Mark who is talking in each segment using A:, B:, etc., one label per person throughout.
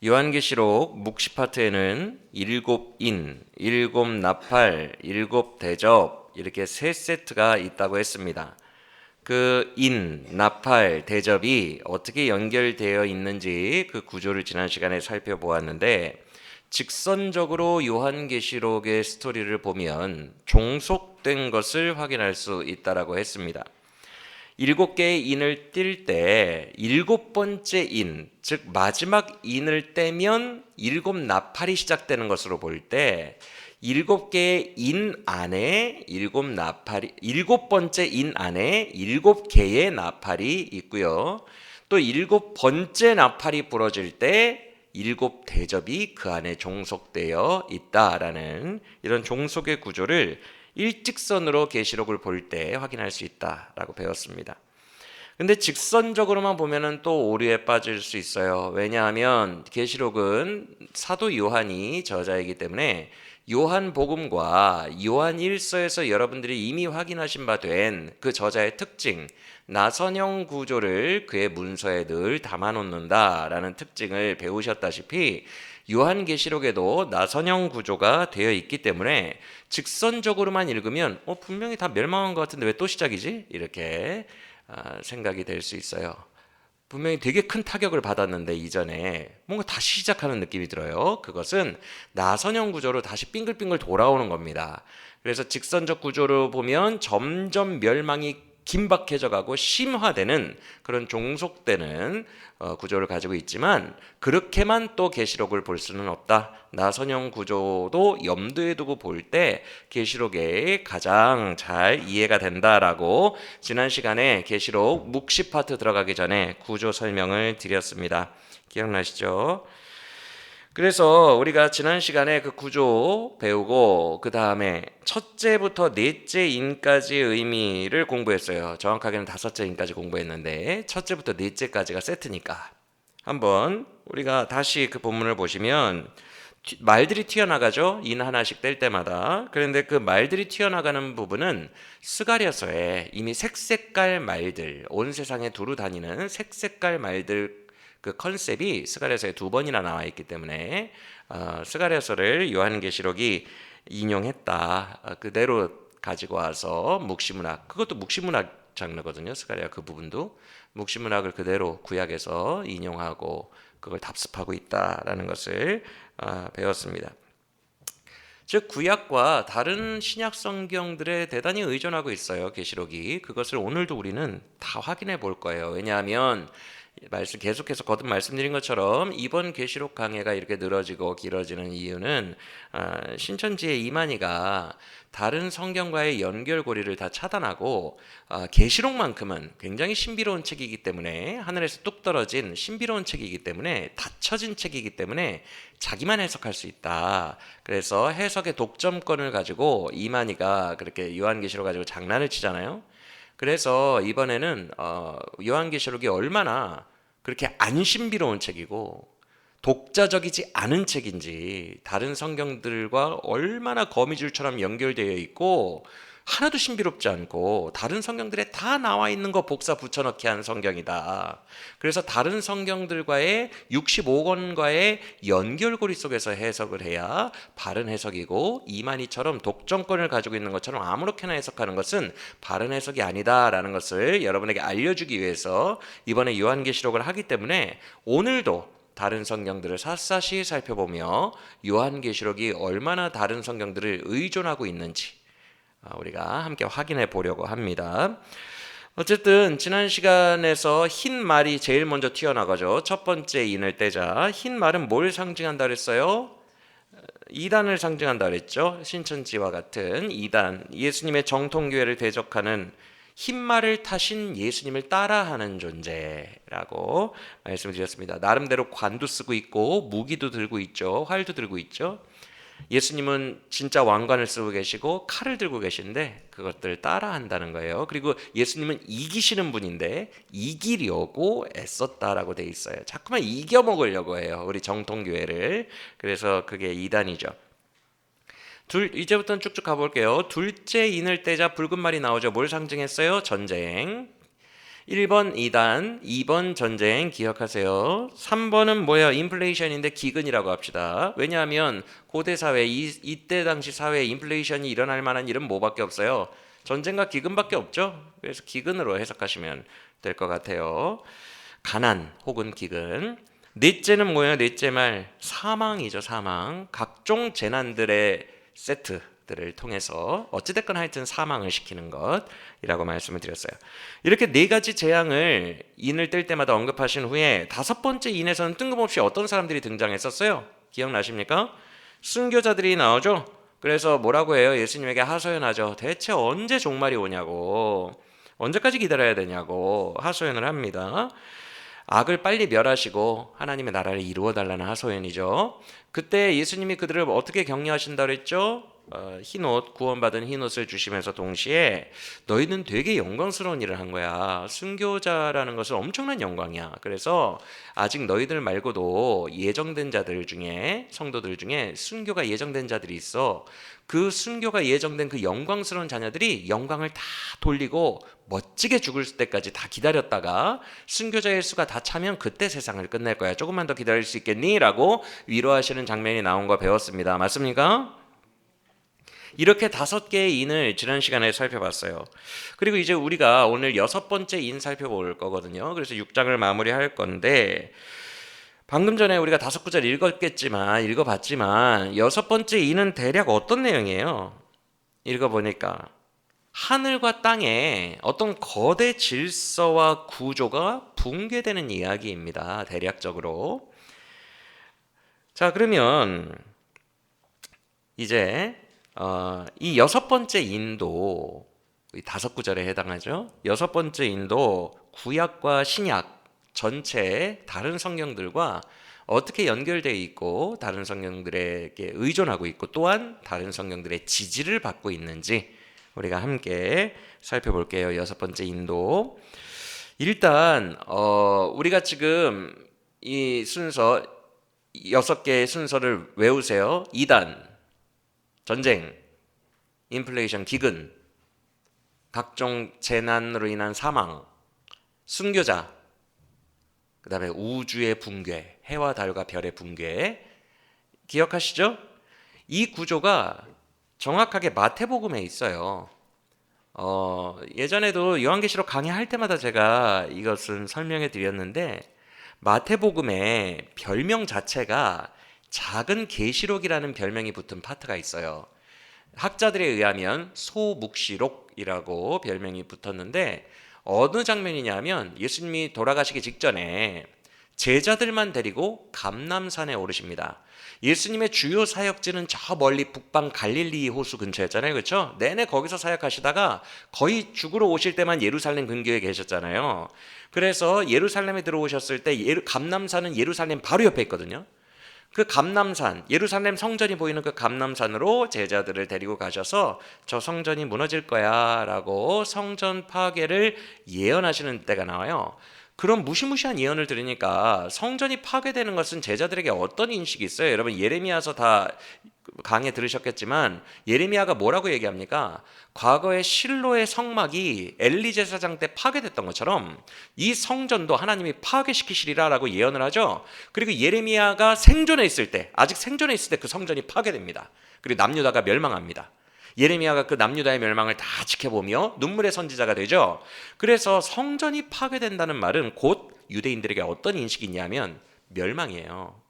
A: 요한계시록 묵시 파트에는 일곱 인, 일곱 나팔, 일곱 대접 이렇게 세 세트가 있다고 했습니다. 그 인, 나팔, 대접이 어떻게 연결되어 있는지 그 구조를 지난 시간에 살펴보았는데 직선적으로 요한계시록의 스토리를 보면 종속된 것을 확인할 수 있다라고 했습니다. 일곱 개의 인을 띌 때 일곱 번째 인, 즉 마지막 인을 떼면 일곱 나팔이 시작되는 것으로 볼 때 일곱 개의 인 안에 일곱 번째 인 안에 일곱 개의 나팔이 있고요. 또 일곱 번째 나팔이 부러질 때 일곱 대접이 그 안에 종속되어 있다라는 이런 종속의 구조를 일직선으로 계시록을 볼 때 확인할 수 있다라고 배웠습니다. 근데 직선적으로만 보면은 또 오류에 빠질 수 있어요. 왜냐하면 계시록은 사도 요한이 저자이기 때문에 요한복음과 요한일서에서 여러분들이 이미 확인하신 바 된 그 저자의 특징, 나선형 구조를 그의 문서에 늘 담아놓는다라는 특징을 배우셨다시피 요한계시록에도 나선형 구조가 되어 있기 때문에 직선적으로만 읽으면 분명히 다 멸망한 것 같은데 왜 또 시작이지? 이렇게 생각이 될 수 있어요. 분명히 되게 큰 타격을 받았는데 이전에 뭔가 다시 시작하는 느낌이 들어요. 그것은 나선형 구조로 다시 빙글빙글 돌아오는 겁니다. 그래서 직선적 구조로 보면 점점 멸망이 긴박해져 가고 심화되는 그런 종속되는 구조를 가지고 있지만 그렇게만 또 계시록을 볼 수는 없다. 나선형 구조도 염두에 두고 볼 때 계시록에 가장 잘 이해가 된다라고 지난 시간에 계시록 묵시 파트 들어가기 전에 구조 설명을 드렸습니다. 기억나시죠? 그래서 우리가 지난 시간에 그 구조 배우고 그 다음에 첫째부터 넷째 인까지의 의미를 공부했어요. 정확하게는 다섯째 인까지 공부했는데 첫째부터 넷째까지가 세트니까 한번 우리가 다시 그 본문을 보시면 말들이 튀어나가죠. 인 하나씩 뗄 때마다. 그런데 그 말들이 튀어나가는 부분은 스가랴서에 이미 색색깔 말들, 온 세상에 두루 다니는 색색깔 말들 그 컨셉이 스가랴서에 두 번이나 나와 있기 때문에 스가랴서를 요한계시록이 인용했다. 그대로 가지고 와서 묵시문학, 그것도 묵시문학 장르거든요. 스가랴 그 부분도 묵시문학을 그대로 구약에서 인용하고 그걸 답습하고 있다라는 것을 배웠습니다. 즉 구약과 다른 신약 성경들에 대단히 의존하고 있어요. 계시록이. 그것을 오늘도 우리는 다 확인해 볼 거예요. 왜냐하면 계속해서 거듭 말씀드린 것처럼 이번 계시록 강해가 이렇게 늘어지고 길어지는 이유는 신천지의 이만희가 다른 성경과의 연결고리를 다 차단하고 계시록만큼은 굉장히 신비로운 책이기 때문에 하늘에서 뚝 떨어진 신비로운 책이기 때문에 닫혀진 책이기 때문에 자기만 해석할 수 있다. 그래서 해석의 독점권을 가지고 이만희가 그렇게 요한계시록 가지고 장난을 치잖아요. 그래서 이번에는 요한계시록이 얼마나 그렇게 안 신비로운 책이고 독자적이지 않은 책인지 다른 성경들과 얼마나 거미줄처럼 연결되어 있고 하나도 신비롭지 않고 다른 성경들에 다 나와 있는 거 복사 붙여넣기 한 성경이다. 그래서 다른 성경들과의 65권과의 연결고리 속에서 해석을 해야 바른 해석이고 이만희처럼 독점권을 가지고 있는 것처럼 아무렇게나 해석하는 것은 바른 해석이 아니다라는 것을 여러분에게 알려주기 위해서 이번에 요한계시록을 하기 때문에 오늘도 다른 성경들을 샅샅이 살펴보며 요한계시록이 얼마나 다른 성경들을 의존하고 있는지 우리가 함께 확인해 보려고 합니다. 어쨌든 지난 시간에서 흰 말이 제일 먼저 튀어나가죠. 첫 번째 인을 떼자. 흰 말은 뭘 상징한다 그랬어요? 이단을 상징한다 그랬죠. 신천지와 같은 이단, 예수님의 정통교회를 대적하는 흰 말을 타신 예수님을 따라하는 존재라고 말씀드렸습니다. 나름대로 관도 쓰고 있고 무기도 들고 있죠. 활도 들고 있죠. 예수님은 진짜 왕관을 쓰고 계시고 칼을 들고 계신데 그것들을 따라한다는 거예요. 그리고 예수님은 이기시는 분인데 이기려고 애썼다라고 돼 있어요. 자꾸만 이겨먹으려고 해요. 우리 정통교회를. 그래서 그게 이단이죠. 이제부터는 쭉쭉 가볼게요. 둘째 인을 떼자 붉은 말이 나오죠. 뭘 상징했어요? 전쟁. 1번 이단, 2번 전쟁 기억하세요. 3번은 뭐예요? 인플레이션인데 기근이라고 합시다. 왜냐하면 고대 사회, 이때 당시 사회에 인플레이션이 일어날 만한 일은 뭐밖에 없어요? 전쟁과 기근밖에 없죠. 그래서 기근으로 해석하시면 될 것 같아요. 가난 혹은 기근. 넷째는 뭐예요? 넷째 말 사망이죠. 사망. 각종 재난들의 세트들을 통해서 어찌됐건 하여튼 사망을 시키는 것이라고 말씀을 드렸어요. 이렇게 네 가지 재앙을 인을 뗄 때마다 언급하신 후에 다섯 번째 인에서는 뜬금없이 어떤 사람들이 등장했었어요? 기억나십니까? 순교자들이 나오죠. 그래서 뭐라고 해요? 예수님에게 하소연하죠. 대체 언제 종말이 오냐고, 언제까지 기다려야 되냐고 하소연을 합니다. 악을 빨리 멸하시고 하나님의 나라를 이루어 달라는 하소연이죠. 그때 예수님이 그들을 어떻게 격려하신다 그랬죠? 흰옷, 구원받은 흰옷을 주시면서 동시에 너희는 되게 영광스러운 일을 한 거야. 순교자라는 것은 엄청난 영광이야. 그래서 아직 너희들 말고도 예정된 자들 중에, 성도들 중에 순교가 예정된 자들이 있어. 그 순교가 예정된 그 영광스러운 자녀들이 영광을 다 돌리고 멋지게 죽을 때까지 다 기다렸다가 순교자의 수가 다 차면 그때 세상을 끝낼 거야. 조금만 더 기다릴 수 있겠니? 라고 위로하시는 장면이 나온 거 배웠습니다. 맞습니까? 이렇게 다섯 개의 인을 지난 시간에 살펴봤어요. 그리고 이제 우리가 오늘 여섯 번째 인 살펴볼 거거든요. 그래서 6장을 마무리할 건데, 방금 전에 우리가 다섯 구절 읽어봤지만 여섯 번째 인은 대략 어떤 내용이에요? 읽어보니까 하늘과 땅에 어떤 거대 질서와 구조가 붕괴되는 이야기입니다. 대략적으로. 자, 그러면 이제 이 여섯 번째 인도, 다섯 구절에 해당하죠. 여섯 번째 인도 구약과 신약 전체 다른 성경들과 어떻게 연결되어 있고 다른 성경들에게 의존하고 있고 또한 다른 성경들의 지지를 받고 있는지 우리가 함께 살펴볼게요. 여섯 번째 인도. 일단 우리가 지금 이 순서 여섯 개의 순서를 외우세요. 이단, 전쟁, 인플레이션, 기근, 각종 재난으로 인한 사망, 순교자, 그 다음에 우주의 붕괴, 해와 달과 별의 붕괴. 기억하시죠? 이 구조가 정확하게 마태복음에 있어요. 예전에도 요한계시록 강의할 때마다 제가 이것은 설명해 드렸는데 마태복음의 별명 자체가 작은 계시록이라는 별명이 붙은 파트가 있어요. 학자들에 의하면 소묵시록이라고 별명이 붙었는데 어느 장면이냐면 예수님이 돌아가시기 직전에 제자들만 데리고 감람산에 오르십니다. 예수님의 주요 사역지는 저 멀리 북방 갈릴리 호수 근처였잖아요. 그렇죠? 내내 거기서 사역하시다가 거의 죽으러 오실 때만 예루살렘 근교에 계셨잖아요. 그래서 예루살렘에 들어오셨을 때 감람산은 예루살렘 바로 옆에 있거든요. 그 감람산, 예루살렘 성전이 보이는 그 감람산으로 제자들을 데리고 가셔서 저 성전이 무너질 거야 라고 성전 파괴를 예언하시는 때가 나와요. 그런 무시무시한 예언을 들으니까 성전이 파괴되는 것은 제자들에게 어떤 인식이 있어요? 여러분 예레미야서 다 강의 들으셨겠지만 예레미야가 뭐라고 얘기합니까? 과거에 실로의 성막이 엘리 제사장 때 파괴됐던 것처럼 이 성전도 하나님이 파괴시키시리라 라고 예언을 하죠. 그리고 예레미야가 생존해 있을 때, 아직 생존해 있을 때 그 성전이 파괴됩니다. 그리고 남유다가 멸망합니다. 예레미야가 그 남유다의 멸망을 다 지켜보며 눈물의 선지자가 되죠. 그래서 성전이 파괴된다는 말은 곧 유대인들에게 어떤 인식이 있냐면 멸망이에요.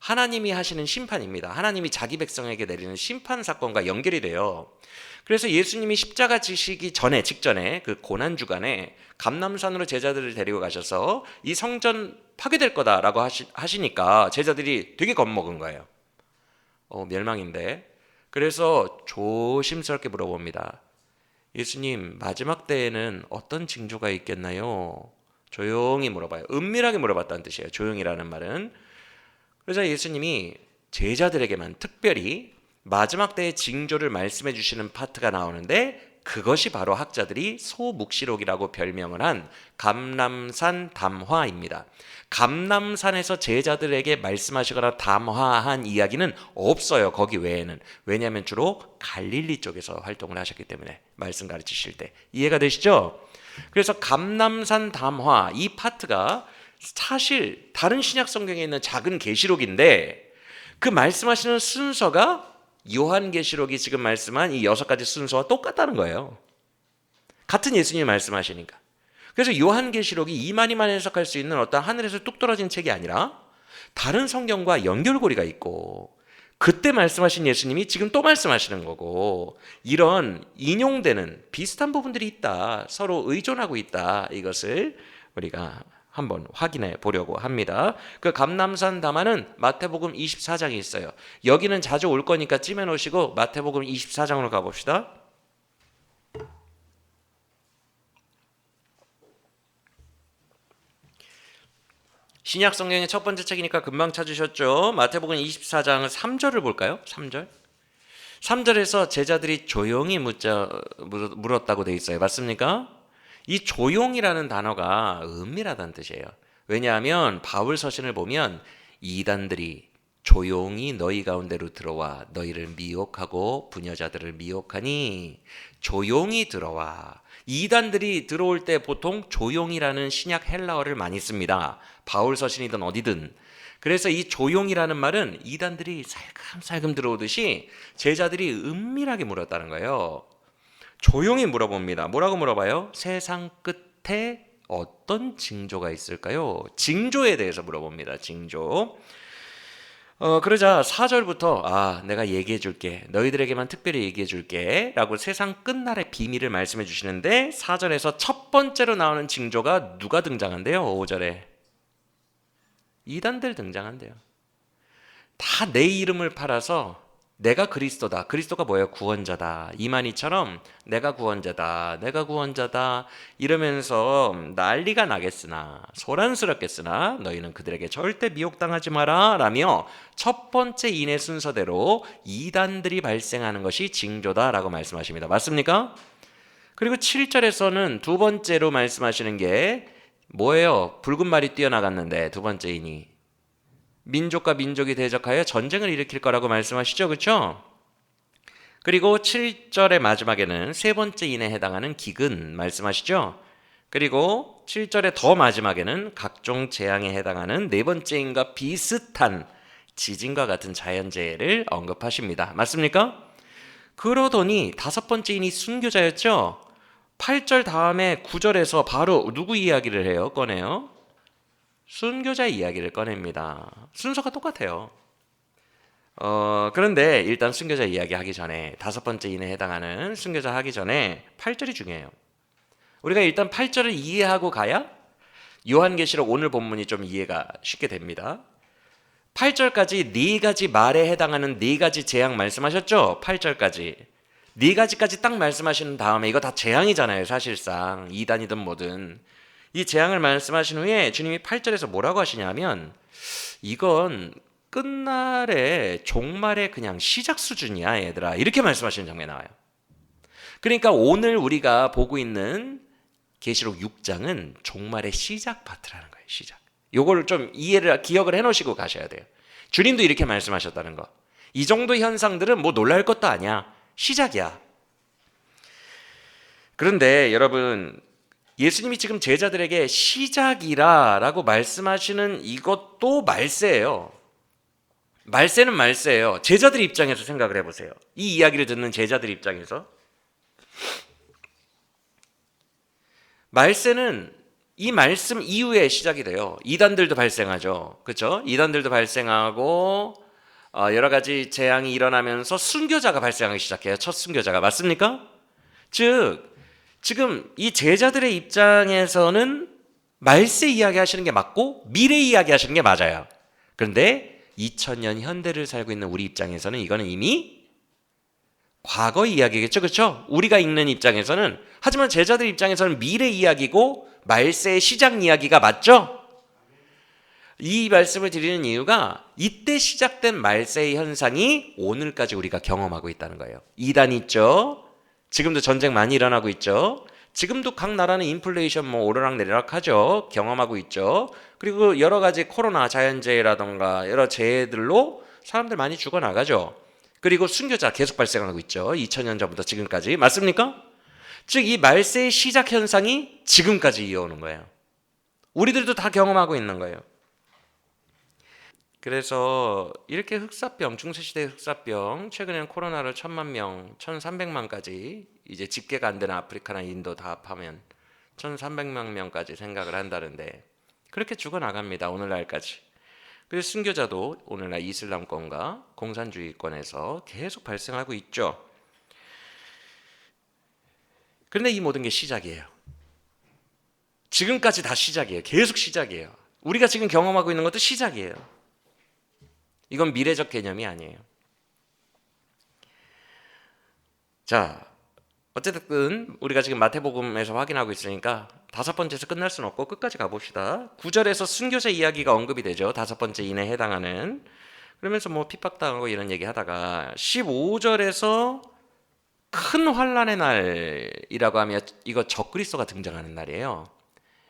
A: 하나님이 하시는 심판입니다. 하나님이 자기 백성에게 내리는 심판 사건과 연결이 돼요. 그래서 예수님이 십자가 지시기 직전에 그 고난 주간에 감람산으로 제자들을 데리고 가셔서 이 성전 파괴될 거다라고 하시니까 제자들이 되게 겁먹은 거예요. 멸망인데. 그래서 조심스럽게 물어봅니다. 예수님, 마지막 때에는 어떤 징조가 있겠나요? 조용히 물어봐요. 은밀하게 물어봤다는 뜻이에요. 조용히라는 말은. 그래서 예수님이 제자들에게만 특별히 마지막 때의 징조를 말씀해 주시는 파트가 나오는데 그것이 바로 학자들이 소묵시록이라고 별명을 한 감람산 담화입니다. 감람산에서 제자들에게 말씀하시거나 담화한 이야기는 없어요. 거기 외에는. 왜냐하면 주로 갈릴리 쪽에서 활동을 하셨기 때문에 말씀 가르치실 때. 이해가 되시죠? 그래서 감람산 담화 이 파트가 사실 다른 신약 성경에 있는 작은 계시록인데 그 말씀하시는 순서가 요한계시록이 지금 말씀한 이 6가지 순서와 똑같다는 거예요. 같은 예수님이 말씀하시니까. 그래서 요한계시록이 이만희만 해석할 수 있는 어떤 하늘에서 뚝 떨어진 책이 아니라 다른 성경과 연결고리가 있고 그때 말씀하신 예수님이 지금 또 말씀하시는 거고 이런 인용되는 비슷한 부분들이 있다. 서로 의존하고 있다. 이것을 우리가 한번 확인해 보려고 합니다. 그 감람산 담화는 마태복음 24장에 있어요. 여기는 자주 올 거니까 찜해 놓으시고 마태복음 24장으로 가봅시다. 신약 성경의 첫 번째 책이니까 금방 찾으셨죠? 마태복음 24장 3절을 볼까요? 3절. 3절에서 제자들이 조용히 물었다고 돼 있어요. 맞습니까? 이 조용이라는 단어가 은밀하다는 뜻이에요. 왜냐하면 바울 서신을 보면 이단들이 조용히 너희 가운데로 들어와 너희를 미혹하고 부녀자들을 미혹하니 조용히 들어와. 이단들이 들어올 때 보통 조용이라는 신약 헬라어를 많이 씁니다. 바울 서신이든 어디든. 그래서 이 조용이라는 말은 이단들이 살금살금 들어오듯이 제자들이 은밀하게 물었다는 거예요. 조용히 물어봅니다. 뭐라고 물어봐요? 세상 끝에 어떤 징조가 있을까요? 징조에 대해서 물어봅니다. 징조. 그러자 4절부터 내가 얘기해 줄게. 너희들에게만 특별히 얘기해 줄게. 라고 세상 끝날의 비밀을 말씀해 주시는데 4절에서 첫 번째로 나오는 징조가 누가 등장한대요? 5절에. 이단들 등장한대요. 다 내 이름을 팔아서 내가 그리스도다. 그리스도가 뭐예요? 구원자다. 이만희처럼 내가 구원자다. 내가 구원자다. 이러면서 난리가 나겠으나 소란스럽겠으나 너희는 그들에게 절대 미혹당하지 마라. 라며 첫 번째 인의 순서대로 이단들이 발생하는 것이 징조다라고 말씀하십니다. 맞습니까? 그리고 7절에서는 두 번째로 말씀하시는 게 뭐예요? 붉은 말이 뛰어나갔는데 두 번째 인이 민족과 민족이 대적하여 전쟁을 일으킬 거라고 말씀하시죠. 그렇죠? 그리고 7절의 마지막에는 세 번째 인에 해당하는 기근 말씀하시죠. 그리고 7절의 더 마지막에는 각종 재앙에 해당하는 네 번째 인과 비슷한 지진과 같은 자연재해를 언급하십니다. 맞습니까? 그러더니 다섯 번째 인이 순교자였죠. 8절 다음에 9절에서 바로 누구 이야기를 해요? 꺼내요? 순교자 이야기를 꺼냅니다. 순서가 똑같아요. 그런데 일단 순교자 이야기 하기 전에 다섯 번째 인에 해당하는 순교자 하기 전에 8절이 중요해요. 우리가 일단 8절을 이해하고 가야 요한계시록 오늘 본문이 좀 이해가 쉽게 됩니다. 8절까지 네 가지 말에 해당하는 네 가지 재앙 말씀하셨죠? 8절까지. 네 가지까지 딱 말씀하시는 다음에 이거 다 재앙이잖아요. 사실상 이단이든 뭐든. 이 재앙을 말씀하신 후에 주님이 8절에서 뭐라고 하시냐면 이건 끝날의 종말의 그냥 시작 수준이야 얘들아. 이렇게 말씀하시는 장면이 나와요. 그러니까 오늘 우리가 보고 있는 계시록 6장은 종말의 시작 파트라는 거예요. 시작. 요거를 좀 기억을 해놓으시고 가셔야 돼요. 주님도 이렇게 말씀하셨다는 거. 이 정도 현상들은 뭐 놀랄 것도 아니야. 시작이야. 그런데 여러분 예수님이 지금 제자들에게 시작이라 라고 말씀하시는 이것도 말세예요. 말세는 말세예요. 제자들 입장에서 생각을 해보세요. 이 이야기를 듣는 제자들 입장에서 말세는 이 말씀 이후에 시작이 돼요. 이단들도 발생하죠. 그렇죠? 이단들도 발생하고 여러 가지 재앙이 일어나면서 순교자가 발생하기 시작해요. 첫 순교자가. 맞습니까? 즉 지금 이 제자들의 입장에서는 말세 이야기 하시는 게 맞고 미래 이야기 하시는 게 맞아요. 그런데 2000년 현대를 살고 있는 우리 입장에서는 이거는 이미 과거 이야기겠죠. 그렇죠? 우리가 읽는 입장에서는 하지만 제자들 입장에서는 미래 이야기고 말세의 시작 이야기가 맞죠? 이 말씀을 드리는 이유가 이때 시작된 말세의 현상이 오늘까지 우리가 경험하고 있다는 거예요. 이단 있죠? 지금도 전쟁 많이 일어나고 있죠. 지금도 각 나라는 인플레이션 뭐 오르락내리락 하죠. 경험하고 있죠. 그리고 여러 가지 코로나 자연재해라던가 여러 재해들로 사람들 많이 죽어나가죠. 그리고 순교자 계속 발생하고 있죠. 2000년 전부터 지금까지. 맞습니까? 즉 이 말세의 시작 현상이 지금까지 이어오는 거예요. 우리들도 다 경험하고 있는 거예요. 그래서 이렇게 흑사병, 중세시대 흑사병, 최근에는 코로나를 1000만 명, 1300만까지 이제 집계가 안 되는 아프리카나 인도 다 합하면 1300만 명까지 생각을 한다는데 그렇게 죽어나갑니다. 오늘날까지. 그래서 순교자도 오늘날 이슬람권과 공산주의권에서 계속 발생하고 있죠. 그런데 이 모든 게 시작이에요. 지금까지 다 시작이에요. 계속 시작이에요. 우리가 지금 경험하고 있는 것도 시작이에요. 이건 미래적 개념이 아니에요. 자, 어쨌든 우리가 지금 마태복음에서 확인하고 있으니까 5번째에서 끝날 수는 없고 끝까지 가봅시다. 9절에서 순교자 이야기가 언급이 되죠. 5번째 인에 해당하는. 그러면서 뭐 핍박당하고 이런 얘기 하다가 15절에서 큰 환란의 날이라고 하면 이거 적그리스도가 등장하는 날이에요.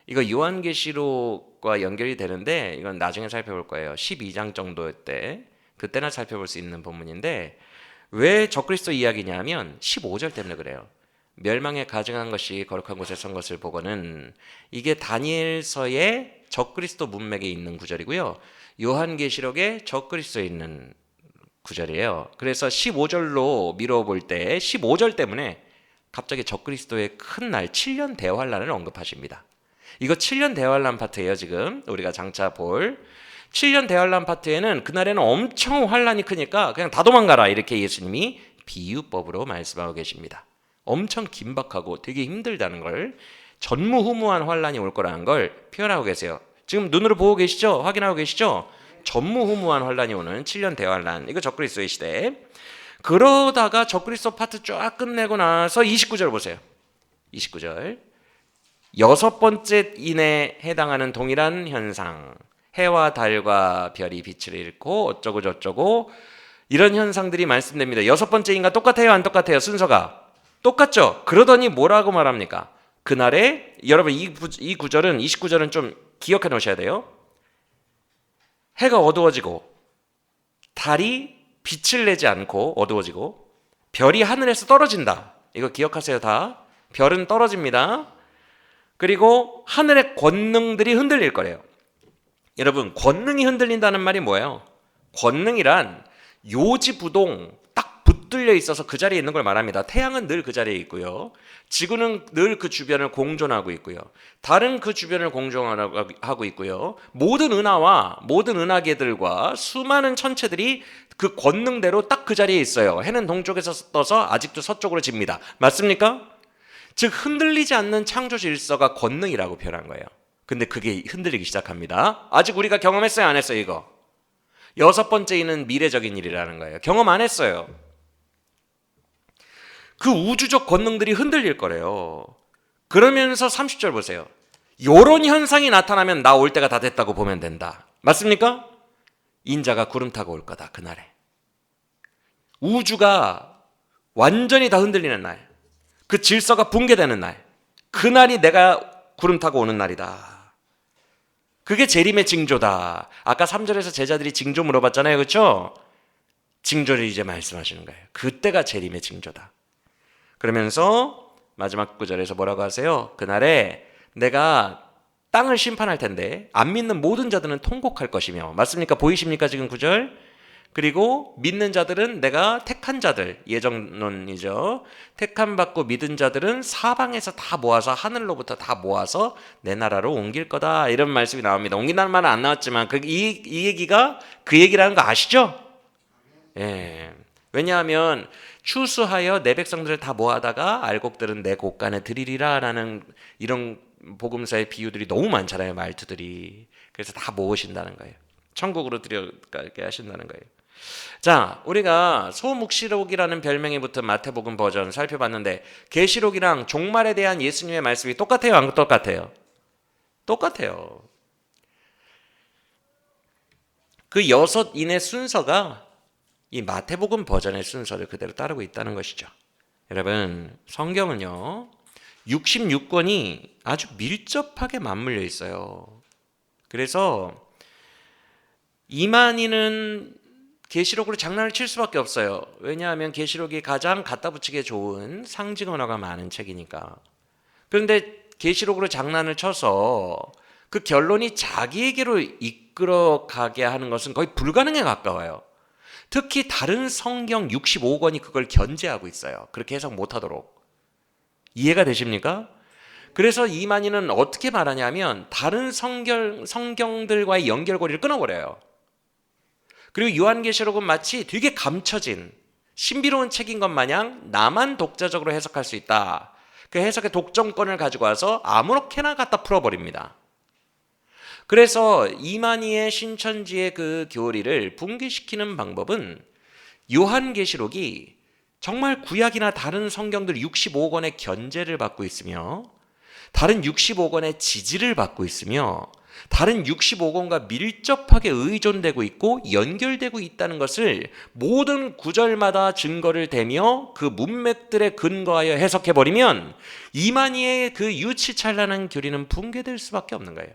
A: 이거 요한계시록과 연결이 되는데 이건 나중에 살펴볼 거예요. 12장 정도 때 그때나 살펴볼 수 있는 본문인데 왜 적그리스도 이야기냐면 15절 때문에 그래요. 멸망에 가증한 것이 거룩한 곳에 선 것을 보고는 이게 다니엘서의 적그리스도 문맥에 있는 구절이고요. 요한계시록에 적그리스도에 있는 구절이에요. 그래서 15절로 미뤄볼 때 15절 때문에 갑자기 적그리스도의 큰 날 7년 대환란을 언급하십니다. 이거 7년 대환란 파트예요. 지금 우리가 장차 볼 7년 대환란 파트에는 그날에는 엄청 환란이 크니까 그냥 다 도망가라 이렇게 예수님이 비유법으로 말씀하고 계십니다. 엄청 긴박하고 되게 힘들다는 걸 전무후무한 환란이 올 거라는 걸 표현하고 계세요. 지금 눈으로 보고 계시죠? 확인하고 계시죠? 전무후무한 환란이 오는 7년 대환란. 이거 적그리스도의 시대. 그러다가 적그리스도 파트 쫙 끝내고 나서 29절 보세요. 29절. 6번째 인에 해당하는 동일한 현상. 해와 달과 별이 빛을 잃고 어쩌고 저쩌고 이런 현상들이 말씀됩니다. 6번째 인과 똑같아요? 안 똑같아요? 순서가? 똑같죠? 그러더니 뭐라고 말합니까? 그날에 여러분 이 구절은 29절은 좀 기억해 놓으셔야 돼요. 해가 어두워지고 달이 빛을 내지 않고 어두워지고 별이 하늘에서 떨어진다. 이거 기억하세요 다. 별은 떨어집니다. 그리고 하늘의 권능들이 흔들릴 거래요. 여러분 권능이 흔들린다는 말이 뭐예요? 권능이란 요지부동 딱 붙들려 있어서 그 자리에 있는 걸 말합니다. 태양은 늘 그 자리에 있고요. 지구는 늘 그 주변을 공존하고 있고요. 달은 그 주변을 공존하고 있고요. 모든 은하와 모든 은하계들과 수많은 천체들이 그 권능대로 딱 그 자리에 있어요. 해는 동쪽에서 떠서 아직도 서쪽으로 집니다. 맞습니까? 즉 흔들리지 않는 창조 질서가 권능이라고 표현한 거예요. 근데 그게 흔들리기 시작합니다. 아직 우리가 경험했어요? 안 했어요? 이거 6번째 이는 미래적인 일이라는 거예요. 경험 안 했어요. 그 우주적 권능들이 흔들릴 거래요. 그러면서 30절 보세요. 요런 현상이 나타나면 나 올 때가 다 됐다고 보면 된다. 맞습니까? 인자가 구름 타고 올 거다. 그날에 우주가 완전히 다 흔들리는 날, 그 질서가 붕괴되는 날, 그날이 내가 구름 타고 오는 날이다. 그게 재림의 징조다. 아까 3절에서 제자들이 징조 물어봤잖아요. 그렇죠? 징조를 이제 말씀하시는 거예요. 그때가 재림의 징조다. 그러면서 마지막 구절에서 뭐라고 하세요? 그날에 내가 땅을 심판할 텐데 안 믿는 모든 자들은 통곡할 것이며. 맞습니까? 보이십니까? 지금 구절. 그리고 믿는 자들은 내가 택한 자들, 예정론이죠. 택함 받고 믿은 자들은 사방에서 다 모아서 하늘로부터 다 모아서 내 나라로 옮길 거다. 이런 말씀이 나옵니다. 옮긴다는 말은 안 나왔지만 이 얘기가 그 얘기라는 거 아시죠? 예. 왜냐하면 추수하여 내 백성들을 다 모아다가 알곡들은 내 곳간에 드리리라 라는 이런 복음서의 비유들이 너무 많잖아요. 말투들이. 그래서 다 모으신다는 거예요. 천국으로 들여가게 하신다는 거예요. 자, 우리가 소묵시록이라는 별명이 붙은 마태복음 버전 살펴봤는데 계시록이랑 종말에 대한 예수님의 말씀이 똑같아요? 안 똑같아요? 똑같아요. 그 6인의 순서가 이 마태복음 버전의 순서를 그대로 따르고 있다는 것이죠. 여러분, 성경은요 66권이 아주 밀접하게 맞물려 있어요. 그래서 이만희는 계시록으로 장난을 칠 수밖에 없어요. 왜냐하면 계시록이 가장 갖다 붙이기에 좋은 상징 언어가 많은 책이니까. 그런데 계시록으로 장난을 쳐서 그 결론이 자기에게로 이끌어 가게 하는 것은 거의 불가능에 가까워요. 특히 다른 성경 65권이 그걸 견제하고 있어요. 그렇게 해석 못하도록. 이해가 되십니까? 그래서 이만희는 어떻게 말하냐면 다른 성경들과의 연결고리를 끊어버려요. 그리고 요한계시록은 마치 되게 감춰진 신비로운 책인 것 마냥 나만 독자적으로 해석할 수 있다. 그 해석의 독점권을 가지고 와서 아무렇게나 갖다 풀어버립니다. 그래서 이만희의 신천지의 그 교리를 붕괴시키는 방법은 요한계시록이 정말 구약이나 다른 성경들 65권의 견제를 받고 있으며 다른 65권의 지지를 받고 있으며 다른 65권과 밀접하게 의존되고 있고 연결되고 있다는 것을 모든 구절마다 증거를 대며 그 문맥들에 근거하여 해석해버리면 이만희의 그 유치찬란한 교리는 붕괴될 수밖에 없는 거예요.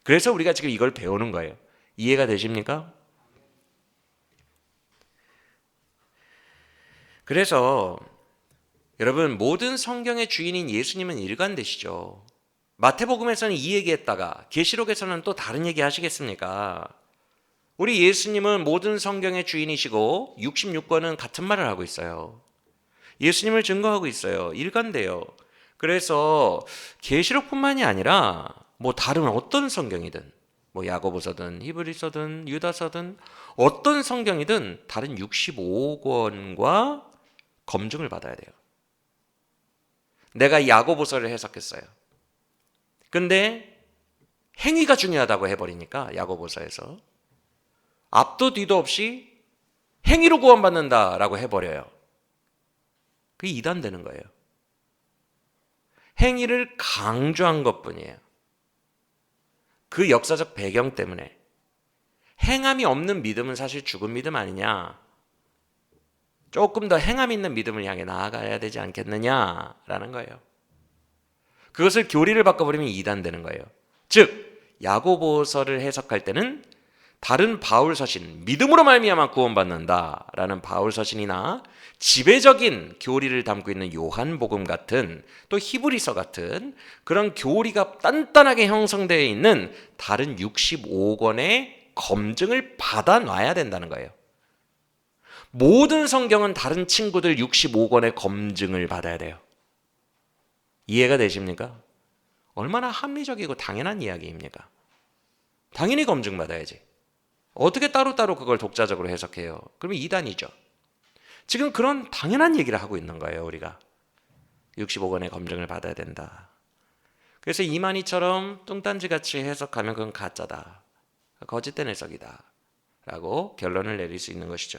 A: 그래서 우리가 지금 이걸 배우는 거예요. 이해가 되십니까? 그래서 여러분, 모든 성경의 주인인 예수님은 일관되시죠. 마태복음에서는 이 얘기했다가 계시록에서는 또 다른 얘기 하시겠습니까? 우리 예수님은 모든 성경의 주인이시고 66권은 같은 말을 하고 있어요. 예수님을 증거하고 있어요. 일관돼요. 그래서 계시록뿐만이 아니라 뭐 다른 어떤 성경이든 뭐 야고보서든 히브리서든 유다서든 어떤 성경이든 다른 65권과 검증을 받아야 돼요. 내가 야고보서를 해석했어요. 근데 행위가 중요하다고 해버리니까 야고보서에서 앞도 뒤도 없이 행위로 구원받는다라고 해버려요. 그게 이단되는 거예요. 행위를 강조한 것뿐이에요. 그 역사적 배경 때문에. 행함이 없는 믿음은 사실 죽은 믿음 아니냐. 조금 더 행함 있는 믿음을 향해 나아가야 되지 않겠느냐라는 거예요. 그것을 교리를 바꿔버리면 이단되는 거예요. 즉 야고보서를 해석할 때는 다른 바울 서신, 믿음으로 말미암아 구원받는다라는 바울 서신이나 지배적인 교리를 담고 있는 요한복음 같은 또 히브리서 같은 그런 교리가 단단하게 형성되어 있는 다른 65권의 검증을 받아놔야 된다는 거예요. 모든 성경은 다른 친구들 65권의 검증을 받아야 돼요. 이해가 되십니까? 얼마나 합리적이고 당연한 이야기입니까? 당연히 검증받아야지. 어떻게 따로따로 그걸 독자적으로 해석해요? 그러면 이단이죠. 지금 그런 당연한 얘기를 하고 있는 거예요, 우리가. 65권의 검증을 받아야 된다. 그래서 이만희처럼 뚱딴지같이 해석하면 그건 가짜다. 거짓된 해석이다. 라고 결론을 내릴 수 있는 것이죠.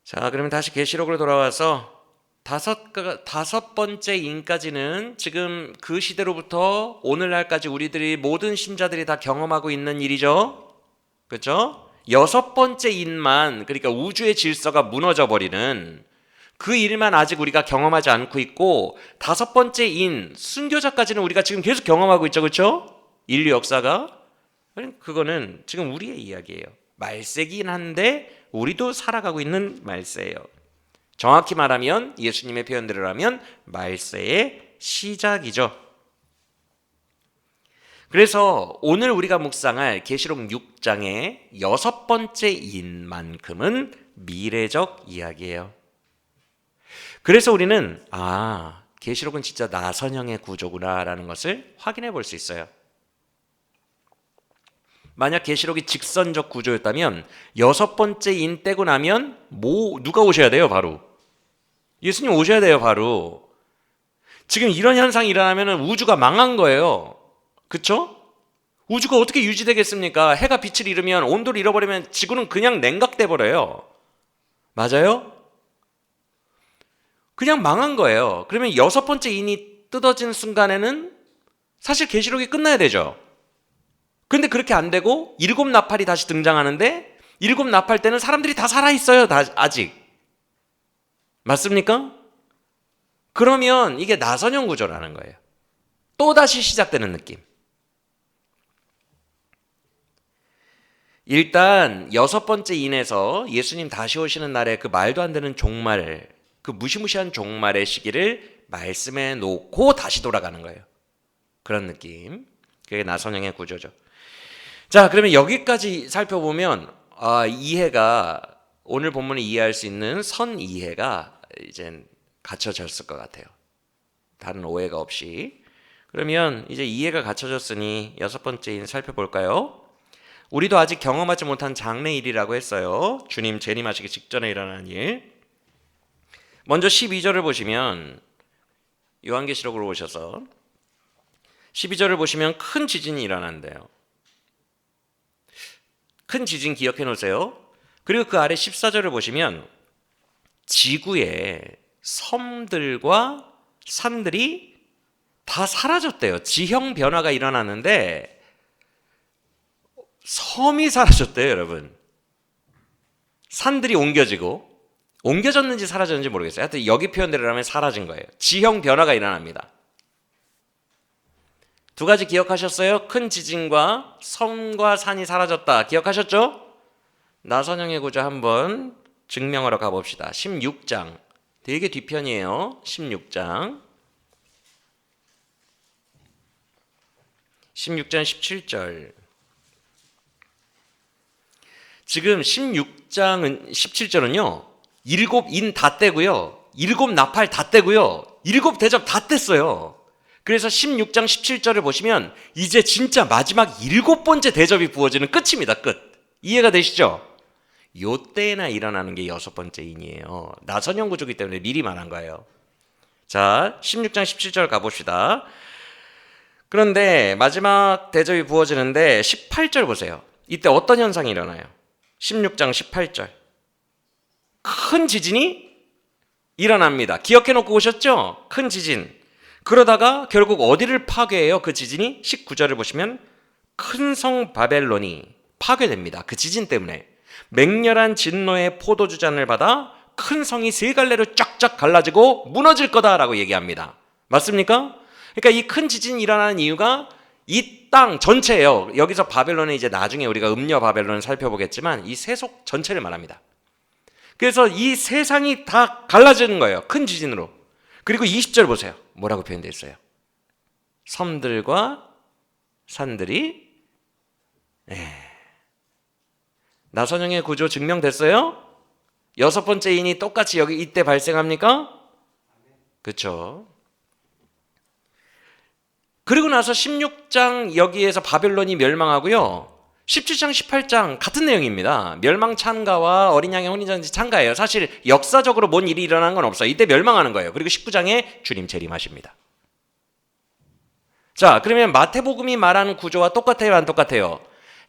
A: 자, 그러면 다시 계시록으로 돌아와서 다섯 번째 인까지는 지금 그 시대로부터 오늘날까지 우리들이 모든 신자들이 다 경험하고 있는 일이죠. 그렇죠? 여섯 번째 인만, 그러니까 우주의 질서가 무너져 버리는 그 일만 아직 우리가 경험하지 않고 있고, 다섯 번째 인 순교자까지는 우리가 지금 계속 경험하고 있죠. 그렇죠? 인류 역사가. 그거는 지금 우리의 이야기예요. 말세긴 한데 우리도 살아가고 있는 말세예요. 정확히 말하면 예수님의 표현대로 하면 말세의 시작이죠. 그래서 오늘 우리가 묵상할 계시록 6장의 여섯 번째 인만큼은 미래적 이야기예요. 그래서 우리는 계시록은 진짜 나선형의 구조구나라는 것을 확인해 볼 수 있어요. 만약 계시록이 직선적 구조였다면 여섯 번째 인 떼고 나면 누가 오셔야 돼요? 바로 예수님 오셔야 돼요. 바로 지금 이런 현상이 일어나면 우주가 망한 거예요. 그렇죠? 우주가 어떻게 유지되겠습니까? 해가 빛을 잃으면, 온도를 잃어버리면 지구는 그냥 냉각돼 버려요. 맞아요? 그냥 망한 거예요. 그러면 여섯 번째 인이 뜯어진 순간에는 사실 계시록이 끝나야 되죠. 근데 그렇게 안 되고 일곱 나팔이 다시 등장하는데, 일곱 나팔 때는 사람들이 다 살아있어요. 아직. 맞습니까? 그러면 이게 나선형 구조라는 거예요. 또다시 시작되는 느낌. 일단 여섯 번째 인에서 예수님 다시 오시는 날에 그 말도 안 되는 종말, 그 무시무시한 종말의 시기를 말씀해 놓고 다시 돌아가는 거예요. 그런 느낌. 그게 나선형의 구조죠. 자, 그러면 여기까지 살펴보면 이해가, 오늘 본문을 이해할 수 있는 선 이해가 이제 갖춰졌을 것 같아요. 다른 오해가 없이. 그러면 이제 이해가 갖춰졌으니 여섯 번째 인 살펴볼까요? 우리도 아직 경험하지 못한 장래일이라고 했어요. 주님 재림하시기 직전에 일어나는 일. 먼저 12절을 보시면, 요한계시록으로 오셔서 12절을 보시면 큰 지진이 일어난대요. 큰 지진 기억해 놓으세요. 그리고 그 아래 14절을 보시면 지구의 섬들과 산들이 다 사라졌대요. 지형 변화가 일어나는데 섬이 사라졌대요, 여러분. 산들이 옮겨졌는지 사라졌는지 모르겠어요. 하여튼 여기 표현대로 하면 사라진 거예요. 지형 변화가 일어납니다. 두 가지 기억하셨어요? 큰 지진과 섬과 산이 사라졌다. 기억하셨죠? 나선형의 구조 한번 증명하러 가봅시다. 16장. 되게 뒤편이에요. 16장. 16장 17절. 지금 16장은 17절은요. 일곱 인 다 떼고요. 일곱 나팔 다 떼고요. 일곱 대접 다 뗐어요. 그래서 16장 17절을 보시면 이제 진짜 마지막 일곱 번째 대접이 부어지는 끝입니다. 끝. 이해가 되시죠? 요때나 일어나는 게 여섯 번째 인이에요. 나선형 구조기 때문에 미리 말한 거예요. 자, 16장 17절 가봅시다. 그런데 마지막 대접이 부어지는데 18절 보세요. 이때 어떤 현상이 일어나요? 16장 18절. 큰 지진이 일어납니다. 기억해 놓고 오셨죠? 큰 지진. 그러다가 결국 어디를 파괴해요? 그 지진이 19절을 보시면 큰 성 바벨론이 파괴됩니다. 그 지진 때문에 맹렬한 진노의 포도주잔을 받아 큰 성이 세 갈래로 쫙쫙 갈라지고 무너질 거다라고 얘기합니다. 맞습니까? 그러니까 이 큰 지진이 일어나는 이유가 이 땅 전체예요. 여기서 바벨론은 이제 나중에 우리가 음녀 바벨론을 살펴보겠지만 이 세속 전체를 말합니다. 그래서 이 세상이 다 갈라지는 거예요. 큰 지진으로. 그리고 20절 보세요. 뭐라고 표현되어 있어요? 섬들과 산들이 나선형의 구조 증명됐어요? 여섯 번째 인이 똑같이 여기 이때 발생합니까? 그렇죠. 그리고 나서 16장 여기에서 바벨론이 멸망하고요. 17장 18장 같은 내용입니다. 멸망 찬가와 어린 양의 혼인잔치 찬가예요. 사실 역사적으로 뭔 일이 일어나는 건 없어요. 이때 멸망하는 거예요. 그리고 19장에 주님 재림하십니다. 자, 그러면 마태복음이 말하는 구조와 똑같아요, 안 똑같아요?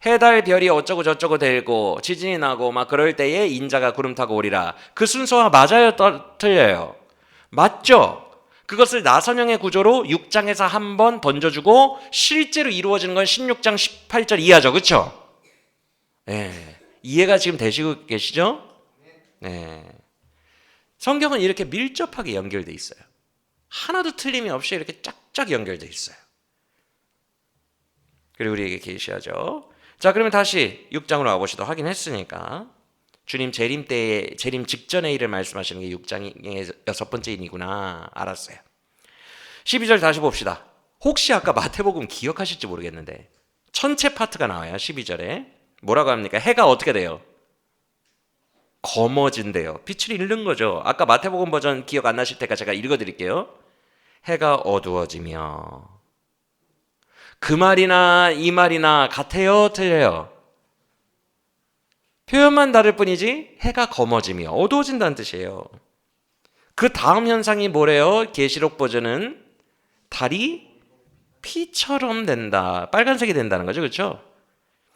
A: 해달 별이 어쩌고 저쩌고 되고 지진이 나고 막 그럴 때에 인자가 구름 타고 오리라. 그 순서와 맞아요, 틀려요? 맞죠? 그것을 나선형의 구조로 6장에서 한 번 던져주고 실제로 이루어지는 건 16장 18절 이하죠. 그렇죠? 네. 이해가 지금 되시고 계시죠? 네. 성경은 이렇게 밀접하게 연결돼 있어요. 하나도 틀림이 없이 이렇게 쫙쫙 연결돼 있어요. 그리고 우리에게 계시하죠. 자, 그러면 다시 6장으로 와보시다. 확인했으니까 주님 재림 때에, 재림 직전의 일을 말씀하시는 게 6장의 여섯 번째 인이구나 알았어요. 12절 다시 봅시다. 혹시 아까 마태복음 기억하실지 모르겠는데 천체 파트가 나와요. 12절에 뭐라고 합니까? 해가 어떻게 돼요? 검어진대요. 빛을 잃는 거죠. 아까 마태복음 버전 기억 안 나실 테니까 제가 읽어드릴게요. 해가 어두워지며. 그 말이나 이 말이나 같아요? 틀려요? 표현만 다를 뿐이지 해가 검어지며 어두워진다는 뜻이에요. 그 다음 현상이 뭐래요? 계시록 버전은 달이 피처럼 된다. 빨간색이 된다는 거죠. 그렇죠?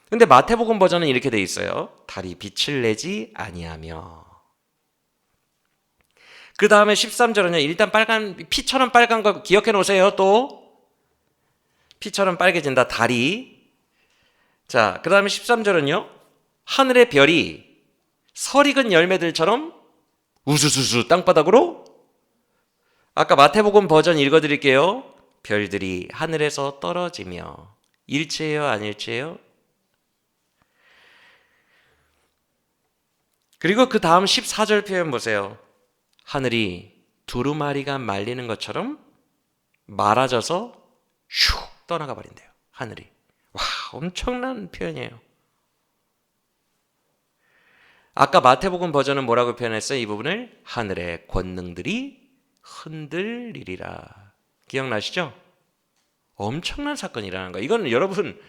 A: 근데 마태복음 버전은 이렇게 돼 있어요. 달이 빛을 내지 아니하며. 그 다음에 13절은요. 일단 피처럼 빨간 거 기억해 놓으세요. 또 피처럼 빨개진다. 달이. 자, 그 다음에 13절은요. 하늘의 별이 설익은 열매들처럼 우수수수 땅바닥으로. 아까 마태복음 버전 읽어드릴게요. 별들이 하늘에서 떨어지며. 일치예요? 안 일치예요? 그리고 그 다음 14절 표현 보세요. 하늘이 두루마리가 말리는 것처럼 말아져서 슉 떠나가 버린대요. 하늘이. 와, 엄청난 표현이에요. 아까 마태복음 버전은 뭐라고 표현했어요? 이 부분을 하늘의 권능들이 흔들리리라. 기억나시죠? 엄청난 사건이 일어나는 거예요. 이건 여러분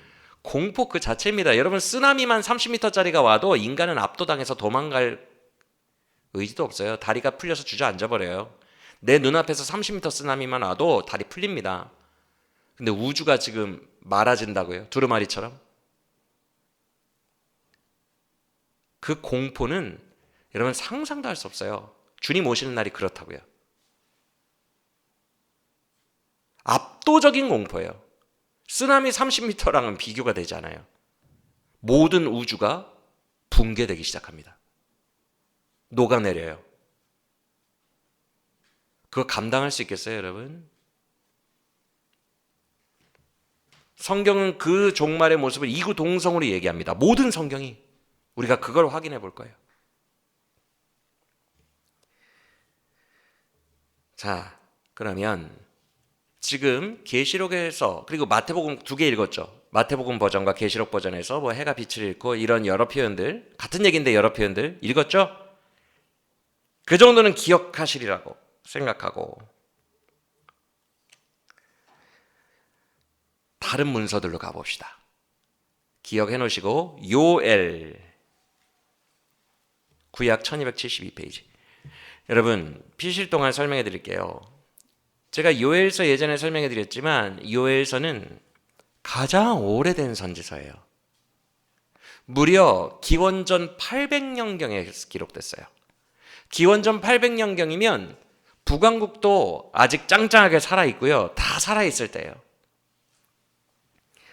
A: 공포 그 자체입니다. 여러분 쓰나미만 30m짜리가 와도 인간은 압도당해서 도망갈 의지도 없어요. 다리가 풀려서 주저앉아 버려요. 내 눈앞에서 30m 쓰나미만 와도 다리 풀립니다. 근데 우주가 지금 말아진다고요? 두루마리처럼? 그 공포는 여러분 상상도 할 수 없어요. 주님 오시는 날이 그렇다고요. 압도적인 공포예요. 쓰나미 30m랑은 비교가 되지 않아요. 모든 우주가 붕괴되기 시작합니다. 녹아내려요. 그거 감당할 수 있겠어요, 여러분? 성경은 그 종말의 모습을 이구동성으로 얘기합니다. 모든 성경이. 우리가 그걸 확인해 볼 거예요. 자, 그러면 지금 계시록에서 그리고 마태복음 두 개 읽었죠. 마태복음 버전과 계시록 버전에서 뭐 해가 빛을 잃고 이런 여러 표현들, 같은 얘기인데 여러 표현들 읽었죠? 그 정도는 기억하시리라고 생각하고 다른 문서들로 가봅시다. 기억해 놓으시고 요엘 구약 1272페이지. 여러분 피실 동안 설명해 드릴게요. 제가 요엘서 예전에 설명해 드렸지만 요엘서는 가장 오래된 선지서예요. 무려 기원전 800년경에 기록됐어요. 기원전 800년경이면 북왕국도 아직 짱짱하게 살아있고요. 다 살아있을 때예요.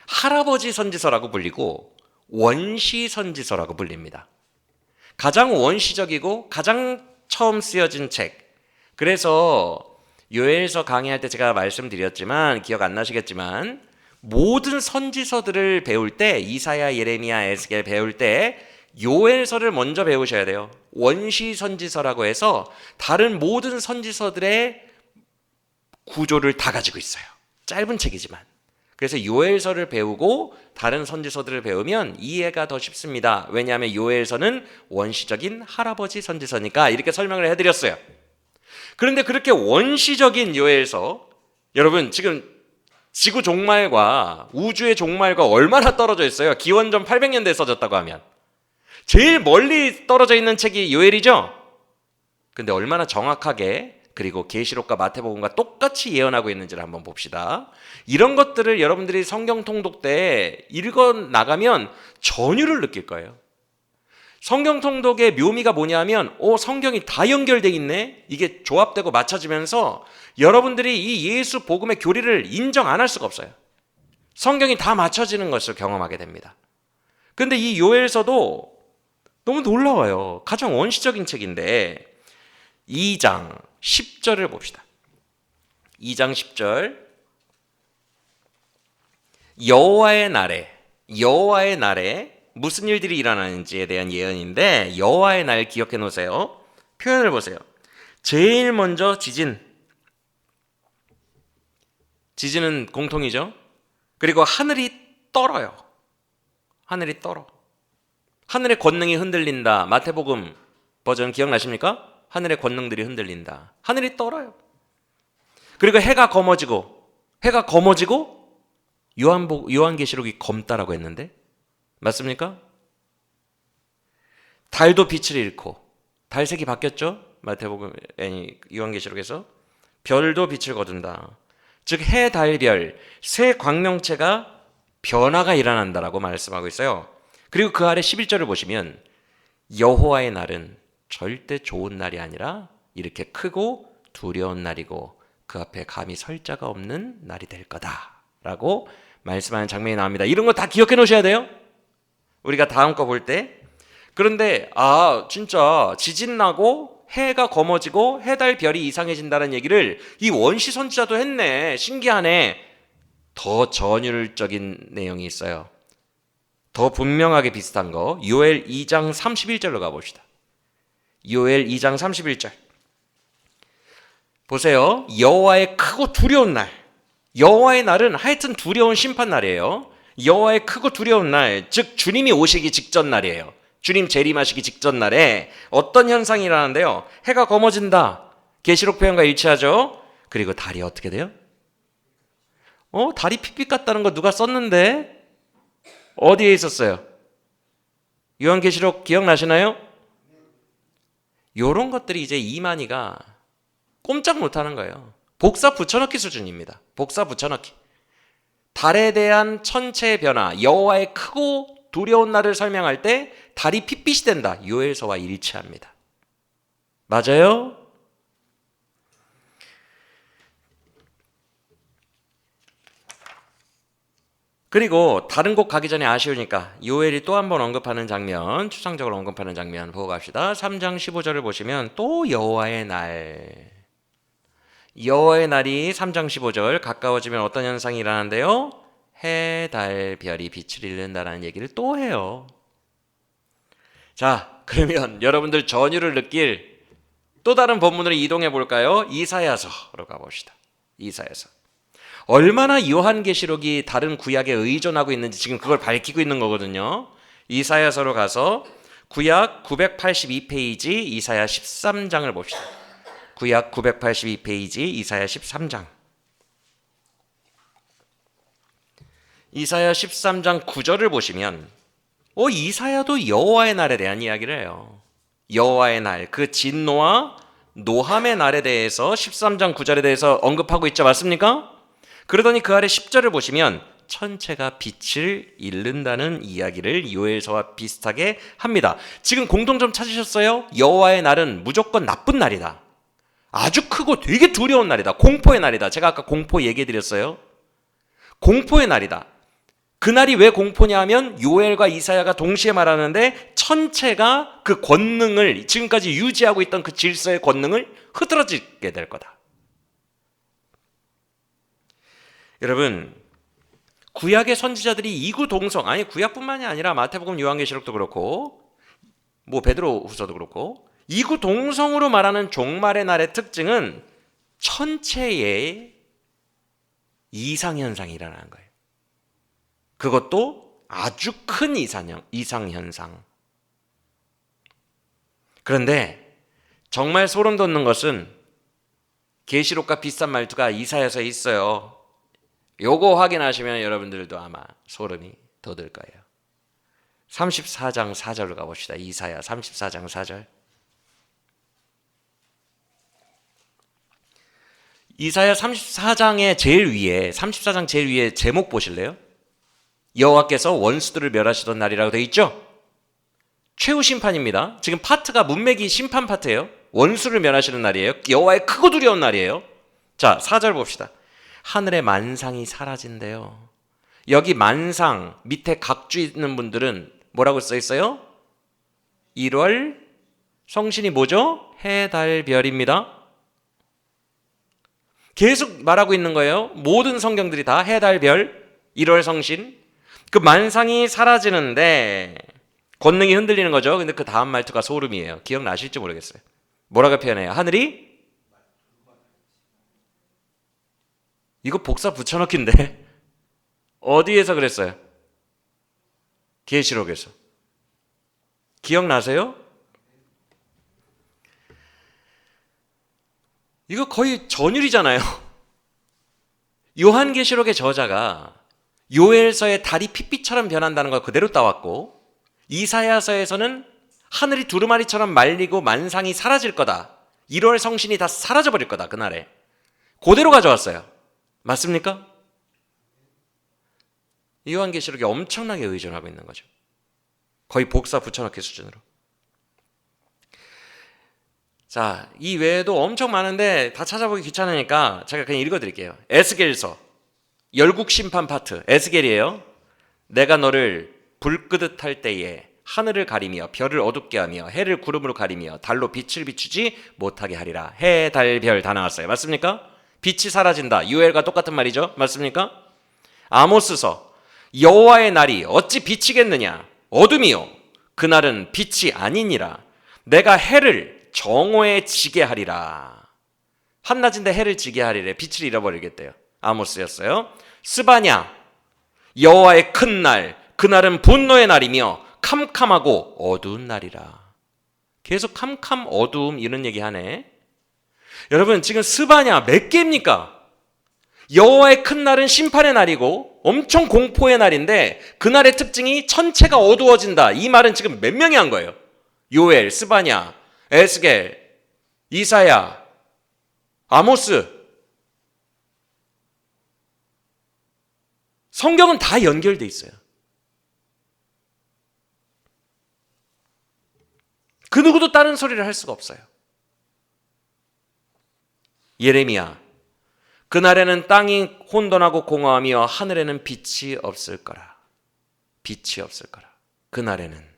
A: 할아버지 선지서라고 불리고 원시 선지서라고 불립니다. 가장 원시적이고 가장 처음 쓰여진 책. 그래서 요엘서 강의할 때 제가 말씀드렸지만 기억 안 나시겠지만 모든 선지서들을 배울 때 이사야, 예레미야, 에스겔 배울 때 요엘서를 먼저 배우셔야 돼요. 원시 선지서라고 해서 다른 모든 선지서들의 구조를 다 가지고 있어요. 짧은 책이지만. 그래서 요엘서를 배우고 다른 선지서들을 배우면 이해가 더 쉽습니다. 왜냐하면 요엘서는 원시적인 할아버지 선지서니까 이렇게 설명을 해드렸어요. 그런데 그렇게 원시적인 요엘서, 여러분 지금 지구 종말과 우주의 종말과 얼마나 떨어져 있어요? 기원전 800년대에 써졌다고 하면 제일 멀리 떨어져 있는 책이 요엘이죠? 근데 얼마나 정확하게 그리고 계시록과 마태복음과 똑같이 예언하고 있는지를 한번 봅시다. 이런 것들을 여러분들이 성경 통독 때 읽어 나가면 전율을 느낄 거예요. 성경 통독의 묘미가 뭐냐면 성경이 다 연결돼 있네. 이게 조합되고 맞춰지면서 여러분들이 이 예수 복음의 교리를 인정 안 할 수가 없어요. 성경이 다 맞춰지는 것을 경험하게 됩니다. 근데 이 요엘서도 너무 놀라워요. 가장 원시적인 책인데 2장 10절을 봅시다. 2장 10절 여호와의 날에 무슨 일들이 일어나는지에 대한 예언인데 여호와의 날 기억해 놓으세요. 표현을 보세요. 제일 먼저 지진은 공통이죠. 그리고 하늘이 떨어요. 하늘이 떨어. 하늘의 권능이 흔들린다. 마태복음 버전 기억나십니까? 하늘의 권능들이 흔들린다. 하늘이 떨어요. 그리고 해가 검어지고 요한계시록이 검다라고 했는데 맞습니까? 달도 빛을 잃고 달색이 바뀌었죠? 마태복음 요한계시록에서 별도 빛을 거둔다. 즉 해, 달, 별 세 광명체가 변화가 일어난다라고 말씀하고 있어요. 그리고 그 아래 11절을 보시면 여호와의 날은 절대 좋은 날이 아니라 이렇게 크고 두려운 날이고 그 앞에 감히 설 자가 없는 날이 될 거다라고 말씀하는 장면이 나옵니다. 이런 거 다 기억해 놓으셔야 돼요. 우리가 다음 거 볼 때. 그런데 진짜 지진 나고 해가 검어지고 해, 달, 별이 이상해진다는 얘기를 이 원시 선지자도 했네. 신기하네. 더 전율적인 내용이 있어요. 더 분명하게 비슷한 거 요엘 2장 31절로 가봅시다. 요엘 2장 31절. 보세요. 여호와의 크고 두려운 날. 여호와의 날은 하여튼 두려운 심판 날이에요. 여호와의 크고 두려운 날, 즉 주님이 오시기 직전 날이에요. 주님 재림하시기 직전 날에 어떤 현상이 일어나는데요. 해가 검어진다. 계시록 표현과 일치하죠. 그리고 달이 어떻게 돼요? 달이 핏빛 같다는 거 누가 썼는데 어디에 있었어요? 요한계시록 기억나시나요? 요런 것들이 이제 이만희가 꼼짝 못하는 거예요. 복사 붙여넣기 수준입니다. 복사 붙여넣기. 달에 대한 천체의 변화, 여호와의 크고 두려운 날을 설명할 때 달이 핏빛이 된다. 요엘서와 일치합니다. 맞아요? 그리고 다른 곳 가기 전에 아쉬우니까 요엘이 또 한 번 언급하는 장면, 추상적으로 언급하는 장면 보고 갑시다. 3장 15절을 보시면 또 여호와의 날. 여호와의 날이 3장 15절 가까워지면 어떤 현상이 일어나는데요? 해, 달, 별이 빛을 잃는다는 얘기를 또 해요. 자, 그러면 여러분들 전율을 느낄 또 다른 본문으로 이동해 볼까요? 이사야서로 가봅시다. 이사야서. 얼마나 요한계시록이 다른 구약에 의존하고 있는지 지금 그걸 밝히고 있는 거거든요. 이사야서로 가서 구약 982페이지 이사야 13장을 봅시다. 구약 982페이지 이사야 13장. 이사야 13장 9절을 보시면 이사야도 여호와의 날에 대한 이야기를 해요. 여호와의 날, 그 진노와 노함의 날에 대해서 13장 9절에 대해서 언급하고 있죠. 맞습니까? 그러더니 그 아래 10절을 보시면 천체가 빛을 잃는다는 이야기를 요엘서와 비슷하게 합니다. 지금 공통점 찾으셨어요? 여호와의 날은 무조건 나쁜 날이다. 아주 크고 되게 두려운 날이다. 공포의 날이다. 제가 아까 공포 얘기해 드렸어요. 공포의 날이다. 그날이 왜 공포냐 하면 요엘과 이사야가 동시에 말하는데 천체가 그 권능을 지금까지 유지하고 있던 그 질서의 권능을 흐트러지게 될 거다. 여러분, 구약의 선지자들이 이구동성, 아니 구약뿐만이 아니라 마태복음, 요한계시록도 그렇고 베드로후서도 그렇고 이구동성으로 말하는 종말의 날의 특징은 천체의 이상현상이 일어나는 거예요. 그것도 아주 큰 이상현상. 그런데 정말 소름 돋는 것은 계시록과 비슷한 말투가 이사야서에 있어요. 요거 확인하시면 여러분들도 아마 소름이 돋을 거예요. 34장 4절로 가봅시다. 이사야 34장 4절. 이사야 34장의 제일 위에 34장 제일 위에 제목 보실래요? 여호와께서 원수들을 멸하시던 날이라고 되어 있죠? 최후 심판입니다. 지금 파트가 문맥이 심판 파트예요. 원수를 멸하시는 날이에요. 여호와의 크고 두려운 날이에요. 자, 4절 봅시다. 하늘의 만상이 사라진대요. 여기 만상 밑에 각주 있는 분들은 뭐라고 써 있어요? 1월 성신이 뭐죠? 해, 달, 별입니다. 계속 말하고 있는 거예요. 모든 성경들이 다 해, 달, 별, 1월 성신. 그 만상이 사라지는데 권능이 흔들리는 거죠. 근데 그 다음 말투가 소름이에요. 기억나실지 모르겠어요. 뭐라고 표현해요? 하늘이? 이거 복사 붙여넣기인데 어디에서 그랬어요? 계시록에서. 기억나세요? 이거 거의 전율이잖아요. 요한계시록의 저자가 요엘서의 달이 핏빛처럼 변한다는 걸 그대로 따왔고 이사야서에서는 하늘이 두루마리처럼 말리고 만상이 사라질 거다. 1월 성신이 다 사라져버릴 거다. 그날에. 그대로 가져왔어요. 맞습니까? 요한계시록이 엄청나게 의존하고 있는 거죠. 거의 복사 붙여넣기 수준으로. 자, 이 외에도 엄청 많은데 다 찾아보기 귀찮으니까 제가 그냥 읽어드릴게요. 에스겔서 열국 심판 파트 에스겔이에요. 내가 너를 불 끄듯 할 때에 하늘을 가리며 별을 어둡게 하며 해를 구름으로 가리며 달로 빛을 비추지 못하게 하리라. 해, 달, 별 다 나왔어요. 맞습니까? 빛이 사라진다. 요엘과 똑같은 말이죠. 맞습니까? 아모스서 여호와의 날이 어찌 비치겠느냐? 어둠이요. 그날은 빛이 아니니라. 내가 해를 정오에 지게 하리라. 한낮인데 해를 지게 하리래. 빛을 잃어버리겠대요. 아모스였어요. 스바냐, 여호와의 큰 날, 그날은 분노의 날이며 캄캄하고 어두운 날이라. 계속 캄캄 어두움 이런 얘기 하네. 여러분, 지금 스바냐 몇 개입니까? 여호와의 큰 날은 심판의 날이고 엄청 공포의 날인데, 그날의 특징이 천체가 어두워진다. 이 말은 지금 몇 명이 한 거예요? 요엘, 스바냐, 에스겔, 이사야, 아모스. 성경은 다 연결돼 있어요. 그 누구도 다른 소리를 할 수가 없어요. 예레미야, 그날에는 땅이 혼돈하고 공허하며 하늘에는 빛이 없을 거라. 빛이 없을 거라. 그날에는.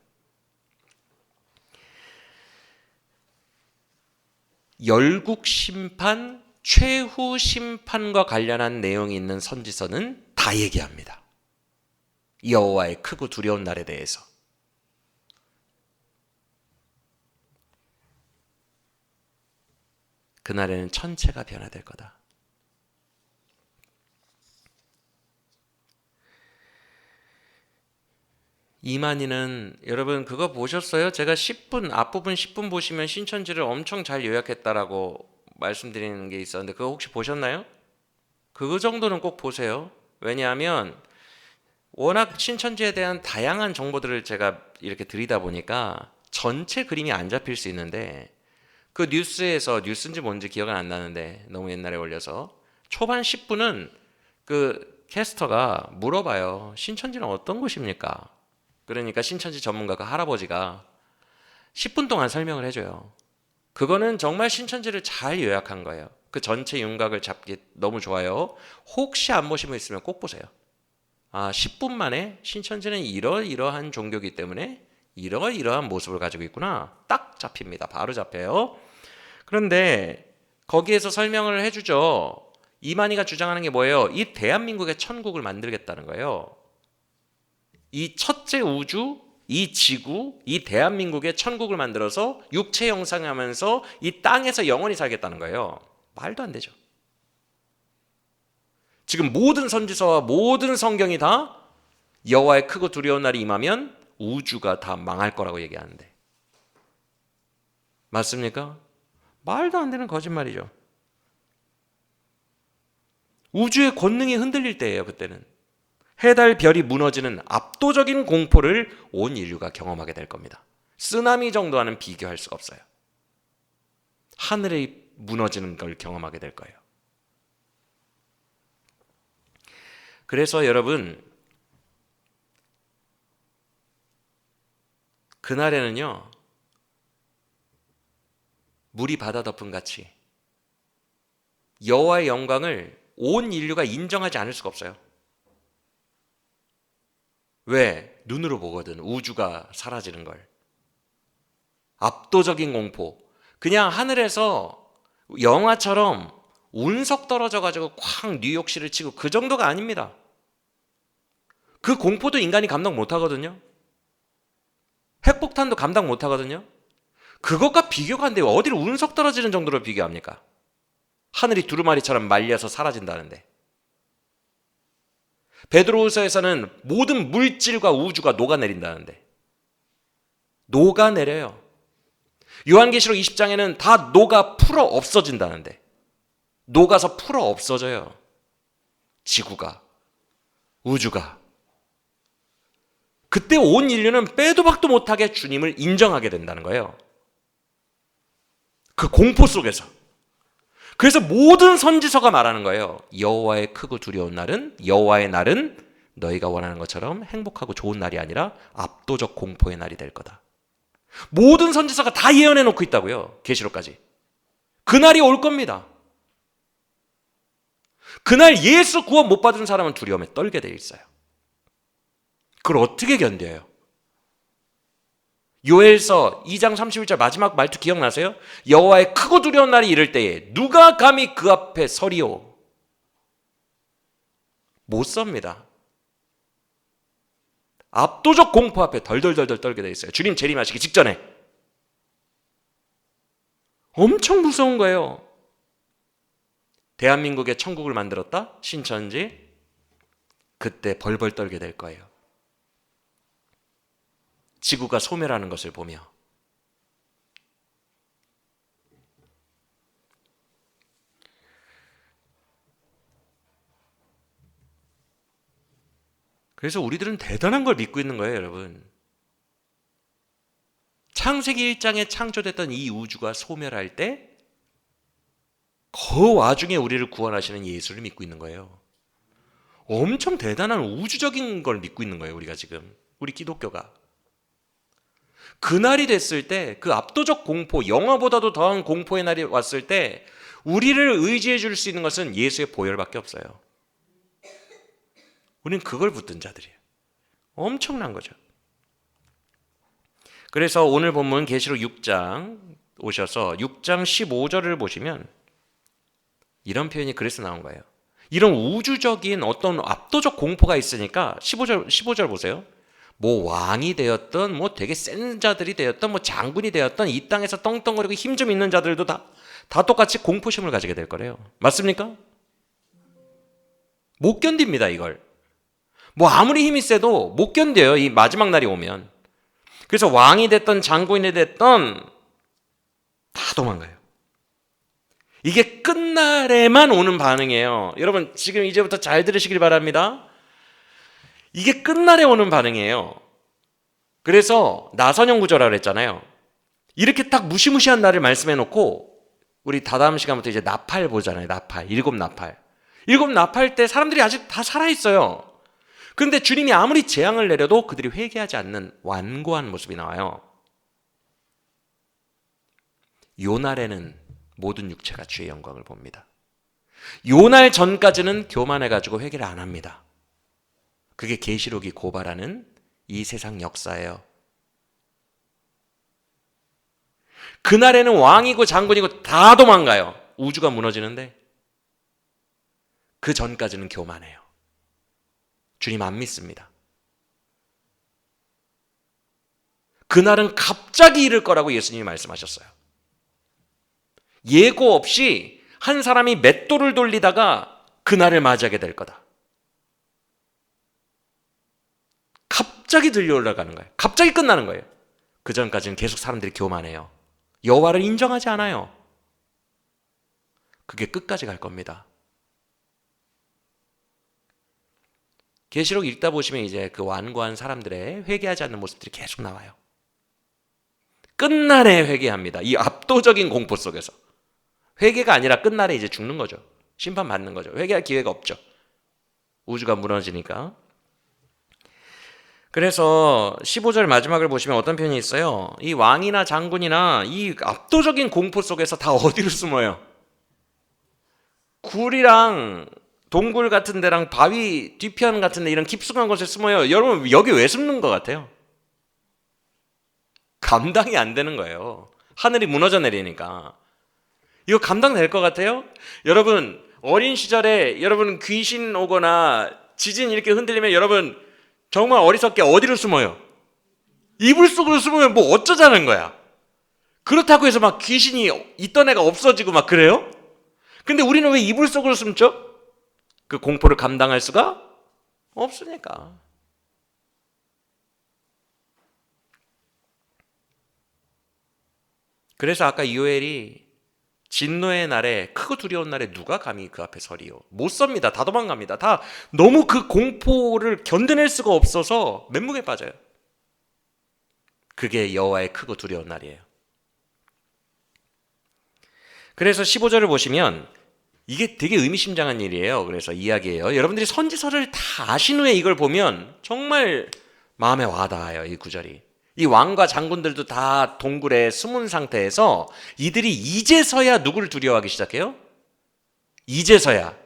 A: 열국 심판, 최후 심판과 관련한 내용이 있는 선지서는 다 얘기합니다. 여호와의 크고 두려운 날에 대해서. 그날에는 천체가 변화될 거다. 이만희는, 여러분 그거 보셨어요? 제가 10분, 앞부분 10분 보시면 신천지를 엄청 잘 요약했다라고 말씀드리는 게 있었는데, 그거 혹시 보셨나요? 그거 정도는 꼭 보세요. 왜냐하면 워낙 신천지에 대한 다양한 정보들을 제가 이렇게 드리다 보니까 전체 그림이 안 잡힐 수 있는데, 그 뉴스에서, 뉴스인지 뭔지 기억은 안 나는데 너무 옛날에 올려서 초반 10분은 그 캐스터가 물어봐요. 신천지는 어떤 곳입니까? 그러니까 신천지 전문가 그 할아버지가 10분 동안 설명을 해줘요. 그거는 정말 신천지를 잘 요약한 거예요. 그 전체 윤곽을 잡기 너무 좋아요. 혹시 안 보신 분 있으면 꼭 보세요. 10분 만에 신천지는 이러이러한 종교이기 때문에 이러이러한 모습을 가지고 있구나. 딱 잡힙니다. 바로 잡혀요. 그런데 거기에서 설명을 해주죠. 이만희가 주장하는 게 뭐예요? 이 대한민국의 천국을 만들겠다는 거예요. 이 첫째 우주, 이 지구, 이 대한민국의 천국을 만들어서 육체 형상하면서 이 땅에서 영원히 살겠다는 거예요. 말도 안 되죠. 지금 모든 선지서와 모든 성경이 다 여호와의 크고 두려운 날이 임하면 우주가 다 망할 거라고 얘기하는데, 맞습니까? 말도 안 되는 거짓말이죠. 우주의 권능이 흔들릴 때예요. 그때는 해달 별이 무너지는 압도적인 공포를 온 인류가 경험하게 될 겁니다. 쓰나미 정도와는 비교할 수가 없어요. 하늘이 무너지는 걸 경험하게 될 거예요. 그래서 여러분, 그날에는요, 물이 바다 덮은 같이 여호와의 영광을 온 인류가 인정하지 않을 수가 없어요. 왜? 눈으로 보거든. 우주가 사라지는 걸. 압도적인 공포. 그냥 하늘에서 영화처럼 운석 떨어져 가지고 쾅 뉴욕시를 치고 그 정도가 아닙니다. 그 공포도 인간이 감당 못 하거든요. 핵폭탄도 감당 못 하거든요. 그것과 비교가 안 돼요. 어디를 운석 떨어지는 정도로 비교합니까? 하늘이 두루마리처럼 말려서 사라진다는데. 베드로후서에서는 모든 물질과 우주가 녹아내린다는데. 녹아내려요. 요한계시록 20장에는 다 녹아 풀어 없어진다는데. 녹아서 풀어 없어져요. 지구가, 우주가. 그때 온 인류는 빼도 박도 못하게 주님을 인정하게 된다는 거예요. 그 공포 속에서. 그래서 모든 선지서가 말하는 거예요. 여호와의 크고 두려운 날은, 여호와의 날은 너희가 원하는 것처럼 행복하고 좋은 날이 아니라 압도적 공포의 날이 될 거다. 모든 선지서가 다 예언해 놓고 있다고요. 계시록까지. 그날이 올 겁니다. 그날 예수 구원 못 받은 사람은 두려움에 떨게 돼 있어요. 그걸 어떻게 견뎌요? 요엘서 2장 31절 마지막 말투 기억나세요? 여호와의 크고 두려운 날이 이를 때에 누가 감히 그 앞에 서리오? 못 섭니다. 압도적 공포 앞에 덜덜덜덜 떨게 돼 있어요. 주님 재림하시기 직전에. 엄청 무서운 거예요. 대한민국의 천국을 만들었다? 신천지? 그때 벌벌 떨게 될 거예요. 지구가 소멸하는 것을 보며. 그래서 우리들은 대단한 걸 믿고 있는 거예요, 여러분. 창세기 1장에 창조됐던 이 우주가 소멸할 때 그 와중에 우리를 구원하시는 예수를 믿고 있는 거예요. 엄청 대단한 우주적인 걸 믿고 있는 거예요, 우리가 지금. 우리 기독교가. 그날이 됐을 때 그 압도적 공포, 영화보다도 더한 공포의 날이 왔을 때 우리를 의지해 줄 수 있는 것은 예수의 보혈밖에 없어요. 우리는 그걸 붙든 자들이에요. 엄청난 거죠. 그래서 오늘 본문 계시록 6장 오셔서 6장 15절을 보시면 이런 표현이 그래서 나온 거예요. 이런 우주적인 어떤 압도적 공포가 있으니까 15절 보세요. 뭐 왕이 되었던 뭐 되게 센 자들이 되었던 뭐 장군이 되었던 이 땅에서 떵떵거리고 힘 좀 있는 자들도 다 똑같이 공포심을 가지게 될 거래요. 맞습니까? 못 견딥니다, 이걸. 뭐 아무리 힘이 세도 못 견뎌요, 이 마지막 날이 오면. 그래서 왕이 됐던 장군이 됐던 다 도망가요. 이게 끝날에만 오는 반응이에요. 여러분 지금 이제부터 잘 들으시길 바랍니다. 이게 끝날에 오는 반응이에요. 그래서 나선형 구조라고 했잖아요. 이렇게 딱 무시무시한 날을 말씀해 놓고 우리 다다음 시간부터 이제 나팔 보잖아요. 나팔, 일곱 나팔. 일곱 나팔 때 사람들이 아직 다 살아있어요. 그런데 주님이 아무리 재앙을 내려도 그들이 회개하지 않는 완고한 모습이 나와요. 요 날에는 모든 육체가 주의 영광을 봅니다. 요 날 전까지는 교만해가지고 회개를 안 합니다. 그게 계시록이 고발하는 이 세상 역사예요. 그날에는 왕이고 장군이고 다 도망가요. 우주가 무너지는데 그 전까지는 교만해요. 주님 안 믿습니다. 그날은 갑자기 이를 거라고 예수님이 말씀하셨어요. 예고 없이 한 사람이 맷돌을 돌리다가 그날을 맞이하게 될 거다. 갑자기 들려 올라가는 거예요. 갑자기 끝나는 거예요. 그 전까지는 계속 사람들이 교만해요. 여호와를 인정하지 않아요. 그게 끝까지 갈 겁니다. 계시록 읽다 보시면 이제 그 완고한 사람들의 회개하지 않는 모습들이 계속 나와요. 끝날에 회개합니다. 이 압도적인 공포 속에서. 회개가 아니라 끝날에 이제 죽는 거죠. 심판받는 거죠. 회개할 기회가 없죠. 우주가 무너지니까. 그래서 15절 마지막을 보시면 어떤 표현이 있어요? 이 왕이나 장군이나 이 압도적인 공포 속에서 다 어디로 숨어요? 굴이랑 동굴 같은 데랑 바위 뒤편 같은 데 이런 깊숙한 곳에 숨어요. 여러분 여기 왜 숨는 것 같아요? 감당이 안 되는 거예요. 하늘이 무너져 내리니까. 이거 감당될 것 같아요? 여러분 어린 시절에 여러분 귀신 오거나 지진 이렇게 흔들리면 여러분 정말 어리석게 어디로 숨어요? 이불 속으로 숨으면 뭐 어쩌자는 거야. 그렇다고 해서 막 귀신이 있던 애가 없어지고 막 그래요? 근데 우리는 왜 이불 속으로 숨죠? 그 공포를 감당할 수가 없으니까. 그래서 아까 요엘이 진노의 날에 크고 두려운 날에 누가 감히 그 앞에 서리요? 못 섭니다. 다 도망갑니다. 다 너무 그 공포를 견뎌낼 수가 없어서 멘붕에 빠져요. 그게 여호와의 크고 두려운 날이에요. 그래서 15절을 보시면 이게 되게 의미심장한 일이에요. 그래서 이야기예요. 여러분들이 선지서를 다 아신 후에 이걸 보면 정말 마음에 와닿아요. 이 구절이. 이 왕과 장군들도 다 동굴에 숨은 상태에서 이들이 이제서야 누구를 두려워하기 시작해요? 이제서야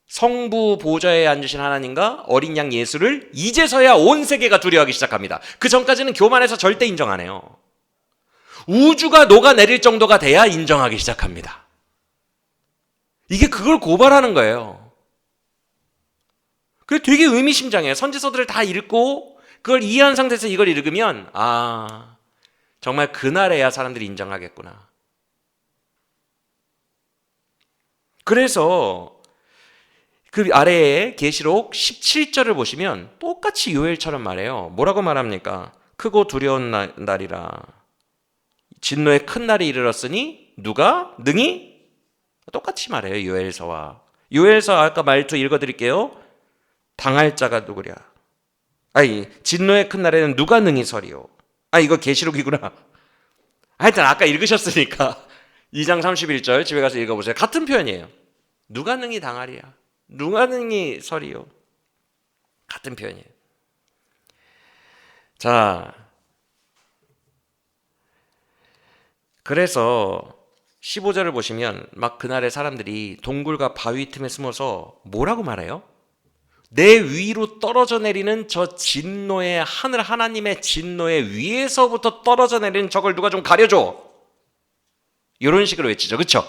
A: 성부 보좌에 앉으신 하나님과 어린 양 예수를 이제서야 온 세계가 두려워하기 시작합니다. 그 전까지는 교만해서 절대 인정 안 해요. 우주가 녹아내릴 정도가 돼야 인정하기 시작합니다. 이게 그걸 고발하는 거예요. 그게 되게 의미심장해요. 선지서들을 다 읽고 그걸 이해한 상태에서 이걸 읽으면 정말 그날에야 사람들이 인정하겠구나. 그래서 그 아래에 계시록 17절을 보시면 똑같이 요엘처럼 말해요. 뭐라고 말합니까? 크고 두려운 날이라. 진노의 큰 날이 이르렀으니 누가 능히? 똑같이 말해요. 요엘서와. 요엘서 아까 말투 읽어드릴게요. 당할 자가 누구랴? 아니, 진노의 큰 날에는 누가 능히 서리요? 이거 계시록이구나. 하여튼 아까 읽으셨으니까 2장 31절 집에 가서 읽어보세요. 같은 표현이에요. 누가 능히 당하리야? 누가 능히 서리요? 같은 표현이에요. 자, 그래서 15절을 보시면 막 그날의 사람들이 동굴과 바위 틈에 숨어서 뭐라고 말해요? 내 위로 떨어져 내리는 저 진노의 하늘 하나님의 진노의 위에서부터 떨어져 내리는 저걸 누가 좀 가려줘. 이런 식으로 외치죠. 그렇죠?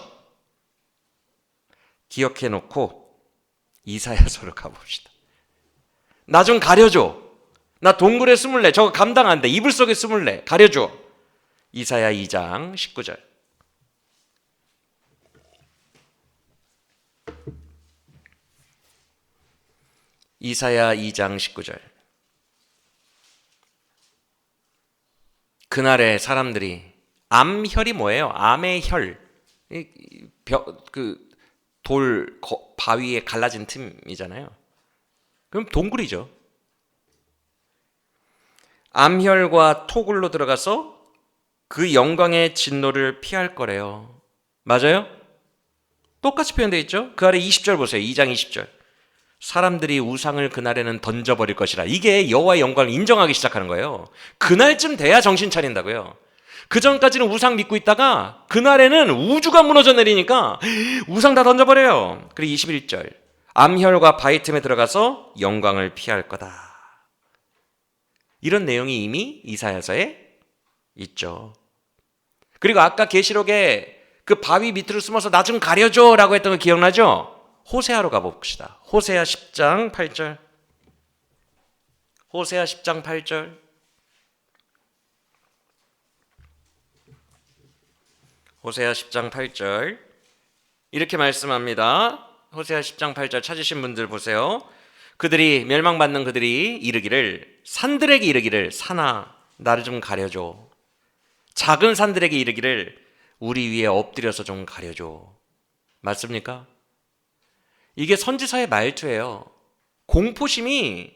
A: 기억해 놓고 이사야서로 가봅시다. 나 좀 가려줘. 나 동굴에 숨을래. 저거 감당 안 돼. 이불 속에 숨을래. 가려줘. 이사야 2장 19절. 이사야 2장 19절. 그날의 사람들이 암혈이 뭐예요? 암의 혈. 돌 바위에 갈라진 틈이잖아요. 그럼 동굴이죠. 암혈과 토굴로 들어가서 그 영광의 진노를 피할 거래요. 맞아요? 똑같이 표현되어 있죠? 그 아래 20절 보세요. 2장 20절. 사람들이 우상을 그날에는 던져버릴 것이라. 이게 여호와의 영광을 인정하기 시작하는 거예요. 그날쯤 돼야 정신 차린다고요. 그 전까지는 우상 믿고 있다가 그날에는 우주가 무너져 내리니까 우상 다 던져버려요. 그리고 21절. 암혈과 바위 틈에 들어가서 영광을 피할 거다. 이런 내용이 이미 이사야서에 있죠. 그리고 아까 계시록에 그 바위 밑으로 숨어서 나 좀 가려줘 라고 했던 거 기억나죠? 호세아로 가봅시다. 호세아 10장 8절. 호세아 10장 8절. 호세아 10장 8절. 이렇게 말씀합니다. 호세아 10장 8절 찾으신 분들 보세요. 그들이 멸망받는 그들이 이르기를 산들에게 이르기를 산아 나를 좀 가려줘. 작은 산들에게 이르기를 우리 위에 엎드려서 좀 가려줘. 맞습니까? 이게 선지서의 말투예요. 공포심이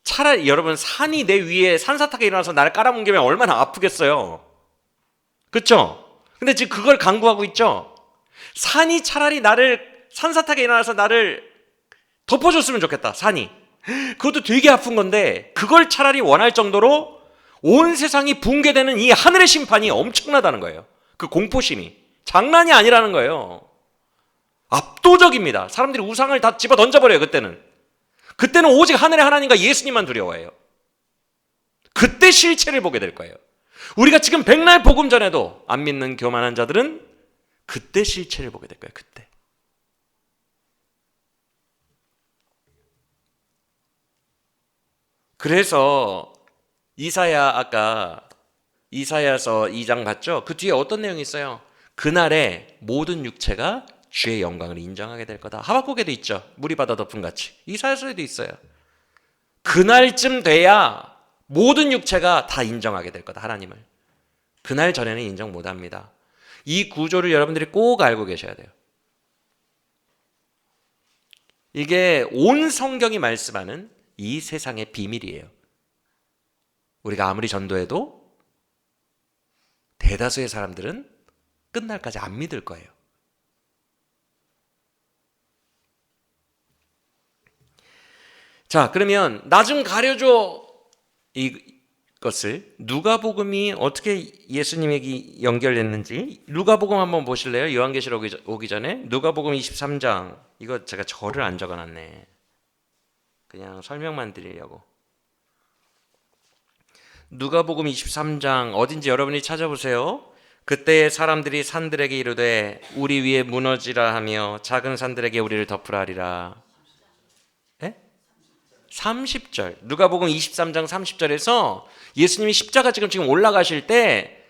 A: 차라리 여러분 산이 내 위에 산사타가 일어나서 나를 깔아뭉개면 얼마나 아프겠어요. 그렇죠? 근데 지금 그걸 강구하고 있죠. 산이 차라리 나를 산사타가 일어나서 나를 덮어줬으면 좋겠다. 산이. 그것도 되게 아픈 건데 그걸 차라리 원할 정도로 온 세상이 붕괴되는 이 하늘의 심판이 엄청나다는 거예요. 그 공포심이 장난이 아니라는 거예요. 압도적입니다. 사람들이 우상을 다 집어 던져버려요. 그때는 오직 하늘의 하나님과 예수님만 두려워해요. 그때 실체를 보게 될 거예요. 우리가 지금 백날 복음 전에도 안 믿는 교만한 자들은 그때 실체를 보게 될 거예요. 그때. 그래서 아까 이사야서 2장 봤죠? 그 뒤에 어떤 내용이 있어요? 그날에 모든 육체가 주의 영광을 인정하게 될 거다. 하박국에도 있죠. 물이 바다 덮음 같이. 이사야서에도 있어요. 그날쯤 돼야 모든 육체가 다 인정하게 될 거다. 하나님을. 그날 전에는 인정 못합니다. 이 구조를 여러분들이 꼭 알고 계셔야 돼요. 이게 온 성경이 말씀하는 이 세상의 비밀이에요. 우리가 아무리 전도해도 대다수의 사람들은 끝날까지 안 믿을 거예요. 자, 그러면 나 좀 가려줘 이것을 누가복음이 어떻게 예수님에게 연결됐는지 누가복음 한번 보실래요? 요한계시록 오기 전에 누가복음 23장. 이거 제가 절을 안 적어놨네. 그냥 설명만 드리려고. 누가복음 23장 어딘지 여러분이 찾아보세요. 그때 사람들이 산들에게 이르되 우리 위에 무너지라 하며 작은 산들에게 우리를 덮으라 하리라. 30절. 누가복음 23장 30절에서 예수님이 십자가 지금 올라가실 때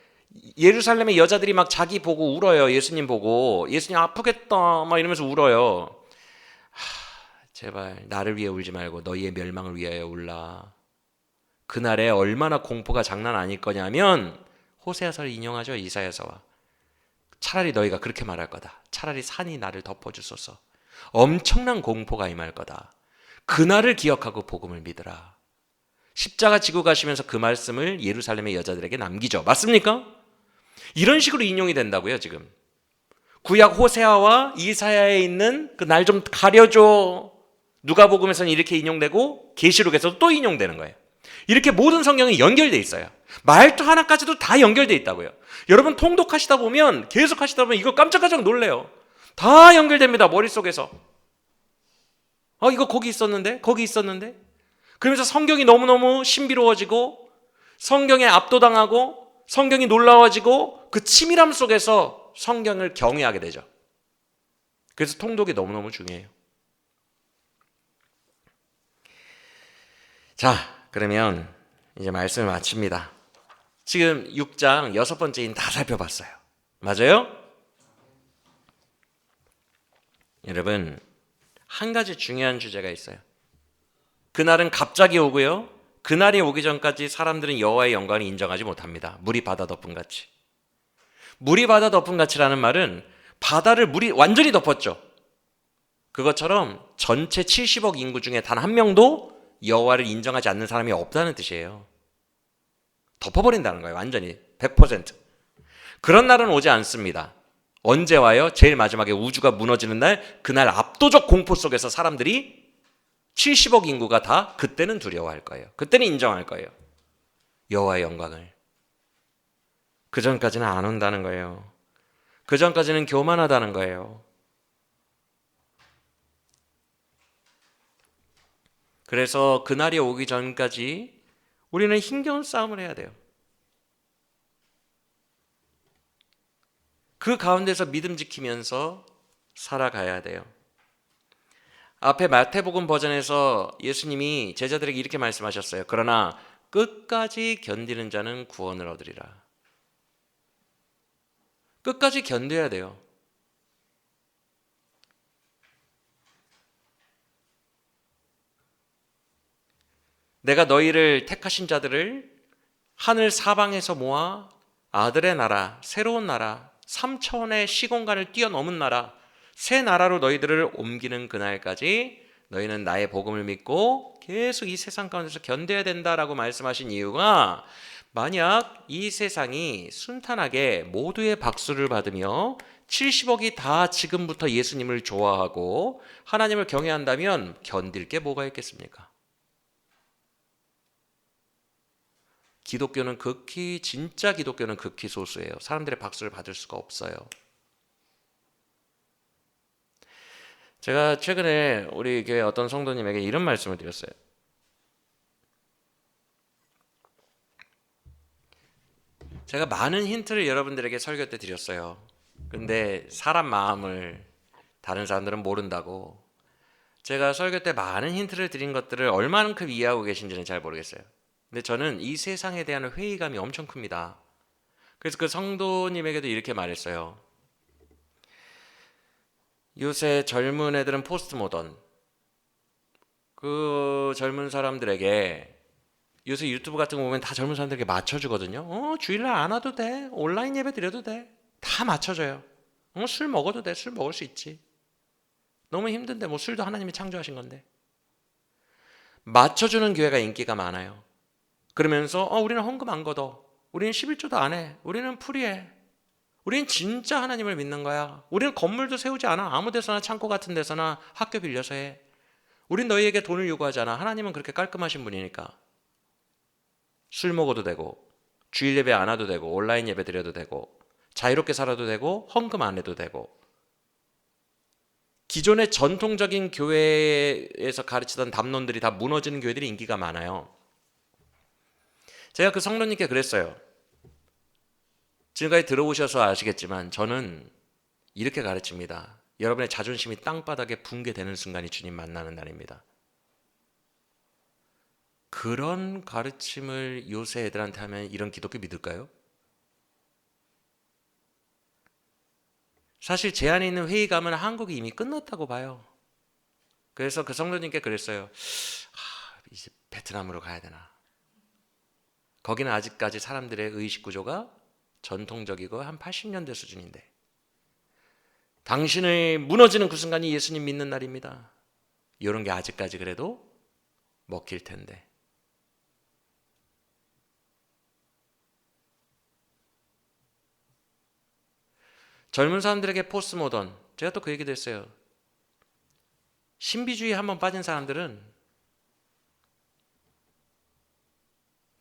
A: 예루살렘의 여자들이 막 자기 보고 울어요. 예수님 보고. 예수님 아프겠다 막 이러면서 울어요. 제발 나를 위해 울지 말고 너희의 멸망을 위하여 울라. 그날에 얼마나 공포가 장난 아닐 거냐면 호세아서를 인용하죠. 이사야서와. 차라리 너희가 그렇게 말할 거다. 차라리 산이 나를 덮어주소서. 엄청난 공포가 임할 거다. 그날을 기억하고 복음을 믿으라. 십자가 지고 가시면서 그 말씀을 예루살렘의 여자들에게 남기죠. 맞습니까? 이런 식으로 인용이 된다고요. 지금 구약 호세아와 이사야에 있는 그 날 좀 가려줘. 누가복음에서는 이렇게 인용되고 계시록에서도 또 인용되는 거예요. 이렇게 모든 성경이 연결돼 있어요. 말투 하나까지도 다 연결돼 있다고요. 여러분 통독하시다 보면 계속 하시다 보면 이거 깜짝깜짝 놀래요. 다 연결됩니다. 머릿속에서. 이거 거기 있었는데 거기 있었는데 그러면서 성경이 너무너무 신비로워지고 성경에 압도당하고 성경이 놀라워지고 그 치밀함 속에서 성경을 경외하게 되죠. 그래서 통독이 너무너무 중요해요. 자, 그러면 이제 말씀을 마칩니다. 지금 6장 6번째 인 다 살펴봤어요. 맞아요? 여러분, 한 가지 중요한 주제가 있어요. 그날은 갑자기 오고요. 그날이 오기 전까지 사람들은 여호와의 영광을 인정하지 못합니다. 물이 바다 덮은 같이. 물이 바다 덮은 같이라는 말은 바다를 물이 완전히 덮었죠. 그것처럼 전체 70억 인구 중에 단 한 명도 여호와를 인정하지 않는 사람이 없다는 뜻이에요. 덮어버린다는 거예요. 완전히 100%. 그런 날은 오지 않습니다. 언제 와요? 제일 마지막에 우주가 무너지는 날, 그날 압도적 공포 속에서 사람들이 70억 인구가 다 그때는 두려워할 거예요. 그때는 인정할 거예요. 여호와의 영광을. 그 전까지는 안 온다는 거예요. 그 전까지는 교만하다는 거예요. 그래서 그날이 오기 전까지 우리는 힘겨운 싸움을 해야 돼요. 그 가운데서 믿음 지키면서 살아가야 돼요. 앞에 마태복음 버전에서 예수님이 제자들에게 이렇게 말씀하셨어요. 그러나 끝까지 견디는 자는 구원을 얻으리라. 끝까지 견뎌야 돼요. 내가 너희를 택하신 자들을 하늘 사방에서 모아 아들의 나라, 새로운 나라, 3차원의 시공간을 뛰어넘은 나라, 새 나라로 너희들을 옮기는 그날까지 너희는 나의 복음을 믿고 계속 이 세상 가운데서 견뎌야 된다라고 말씀하신 이유가, 만약 이 세상이 순탄하게 모두의 박수를 받으며 70억이 다 지금부터 예수님을 좋아하고 하나님을 경외한다면 견딜 게 뭐가 있겠습니까? 기독교는 진짜 기독교는 극히 소수예요. 사람들의 박수를 받을 수가 없어요. 제가 최근에 우리 교회 어떤 성도님에게 이런 말씀을 드렸어요. 제가 많은 힌트를 여러분들에게 설교 때 드렸어요. 근데 사람 마음을 다른 사람들은 모른다고. 제가 설교 때 많은 힌트를 드린 것들을 얼마만큼 이해하고 계신지는 잘 모르겠어요. 근데 저는 이 세상에 대한 회의감이 엄청 큽니다. 그래서 그 성도님에게도 이렇게 말했어요. 요새 젊은 애들은 포스트 모던. 그 젊은 사람들에게 요새 유튜브 같은 거 보면 다 젊은 사람들에게 맞춰주거든요. 주일날 안 와도 돼. 온라인 예배 드려도 돼. 다 맞춰줘요. 술 먹어도 돼. 술 먹을 수 있지. 너무 힘든데 뭐 술도 하나님이 창조하신 건데. 맞춰주는 교회가 인기가 많아요. 그러면서 우리는 헌금 안 걷어. 우리는 11조도 안 해. 우리는 프리해. 우리는 진짜 하나님을 믿는 거야. 우리는 건물도 세우지 않아. 아무 데서나 창고 같은 데서나 학교 빌려서 해. 우린 너희에게 돈을 요구하지 않아. 하나님은 그렇게 깔끔하신 분이니까. 술 먹어도 되고 주일 예배 안 와도 되고 온라인 예배 드려도 되고 자유롭게 살아도 되고 헌금 안 해도 되고. 기존의 전통적인 교회에서 가르치던 담론들이 다 무너지는 교회들이 인기가 많아요. 제가 그 성도님께 그랬어요. 지금까지 들어오셔서 아시겠지만 저는 이렇게 가르칩니다. 여러분의 자존심이 땅바닥에 붕괴되는 순간이 주님 만나는 날입니다. 그런 가르침을 요새 애들한테 하면 이런 기독교 믿을까요? 사실 제 안에 있는 회의감은 한국이 이미 끝났다고 봐요. 그래서 그 성도님께 그랬어요. 이제 베트남으로 가야 되나. 거기는 아직까지 사람들의 의식 구조가 전통적이고 한 80년대 수준인데 당신의 무너지는 그 순간이 예수님 믿는 날입니다. 이런 게 아직까지 그래도 먹힐 텐데. 젊은 사람들에게 포스트 모던, 제가 또 그 얘기도 했어요. 신비주의 한번 빠진 사람들은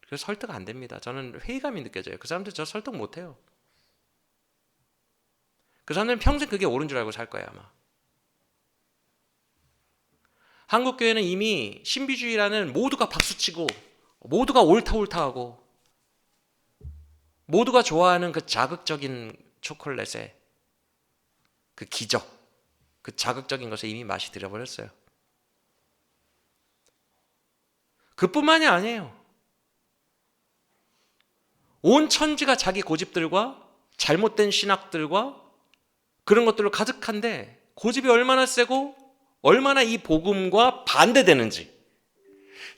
A: 그래서 설득 안 됩니다. 저는 회의감이 느껴져요. 그 사람들 저 설득 못 해요. 그 사람들은 평생 그게 옳은 줄 알고 살 거예요, 아마. 한국 교회는 이미 신비주의라는 모두가 박수치고 모두가 옳다 하고 모두가 좋아하는 그 자극적인 초콜릿에 그 기적, 그 자극적인 것에 이미 맛이 들어버렸어요. 그뿐만이 아니에요. 온 천지가 자기 고집들과 잘못된 신학들과 그런 것들로 가득한데 고집이 얼마나 세고 얼마나 이 복음과 반대되는지,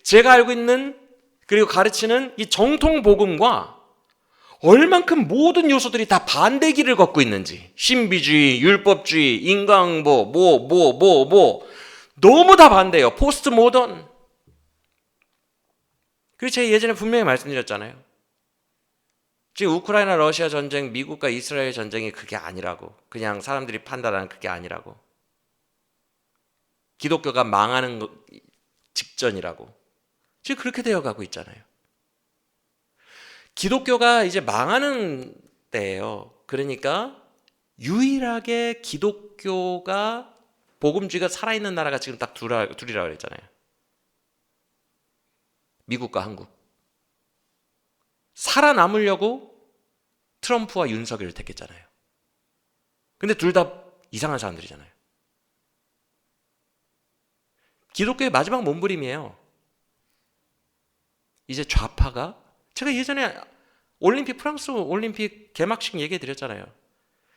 A: 제가 알고 있는 그리고 가르치는 이 정통 복음과 얼만큼 모든 요소들이 다 반대 길을 걷고 있는지, 신비주의, 율법주의, 인간응보, 너무 다 반대예요. 포스트 모던. 그리고 제가 예전에 분명히 말씀드렸잖아요. 지금 우크라이나 러시아 전쟁, 미국과 이스라엘 전쟁이 그게 아니라고. 그냥 사람들이 판단하는 그게 아니라고. 기독교가 망하는 직전이라고. 지금 그렇게 되어가고 있잖아요. 기독교가 이제 망하는 때예요. 그러니까 유일하게 기독교가 복음주의가 살아있는 나라가 지금 딱 둘이라고 그랬잖아요. 미국과 한국. 살아남으려고 트럼프와 윤석열을 택했잖아요. 근데 둘 다 이상한 사람들이잖아요. 기독교의 마지막 몸부림이에요. 이제 좌파가, 제가 예전에 프랑스 올림픽 개막식 얘기해 드렸잖아요.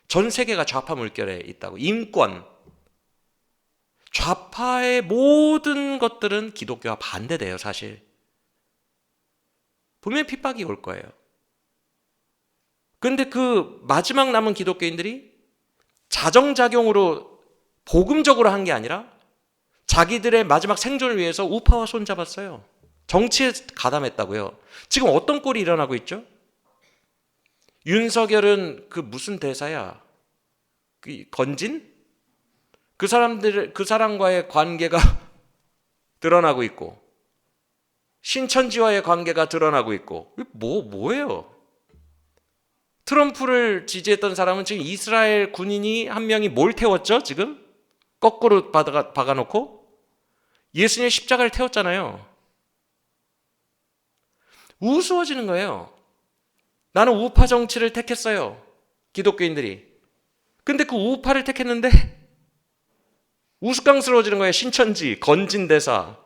A: 전 세계가 좌파 물결에 있다고. 인권, 좌파의 모든 것들은 기독교와 반대돼요. 사실 분명히 핍박이 올 거예요. 그런데 그 마지막 남은 기독교인들이 자정작용으로 복음적으로 한 게 아니라 자기들의 마지막 생존을 위해서 우파와 손잡았어요. 정치에 가담했다고요. 지금 어떤 꼴이 일어나고 있죠? 윤석열은 그 무슨 대사야? 그 건진? 그 사람과의 관계가 드러나고 있고, 신천지와의 관계가 드러나고 있고, 뭐예요? 트럼프를 지지했던 사람은 지금 이스라엘 군인이 한 명이 뭘 태웠죠? 지금? 거꾸로 박아놓고? 예수님의 십자가를 태웠잖아요. 우스워지는 거예요. 나는 우파 정치를 택했어요. 기독교인들이. 근데 그 우파를 택했는데 우스꽝스러워지는 거예요. 신천지, 건진대사,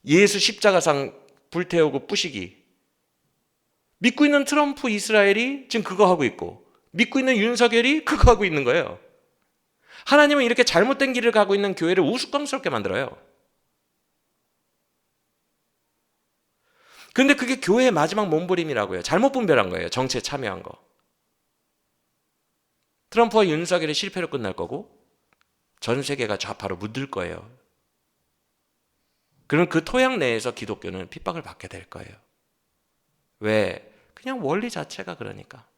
A: 예수 십자가상 불태우고 부시기. 믿고 있는 트럼프 이스라엘이 지금 그거 하고 있고, 믿고 있는 윤석열이 그거 하고 있는 거예요. 하나님은 이렇게 잘못된 길을 가고 있는 교회를 우스꽝스럽게 만들어요. 근데 그게 교회의 마지막 몸부림이라고요. 잘못 분별한 거예요. 정치에 참여한 거. 트럼프와 윤석열의 실패로 끝날 거고 전 세계가 좌파로 물들 거예요. 그럼 그 토양 내에서 기독교는 핍박을 받게 될 거예요. 왜? 그냥 원리 자체가 그러니까.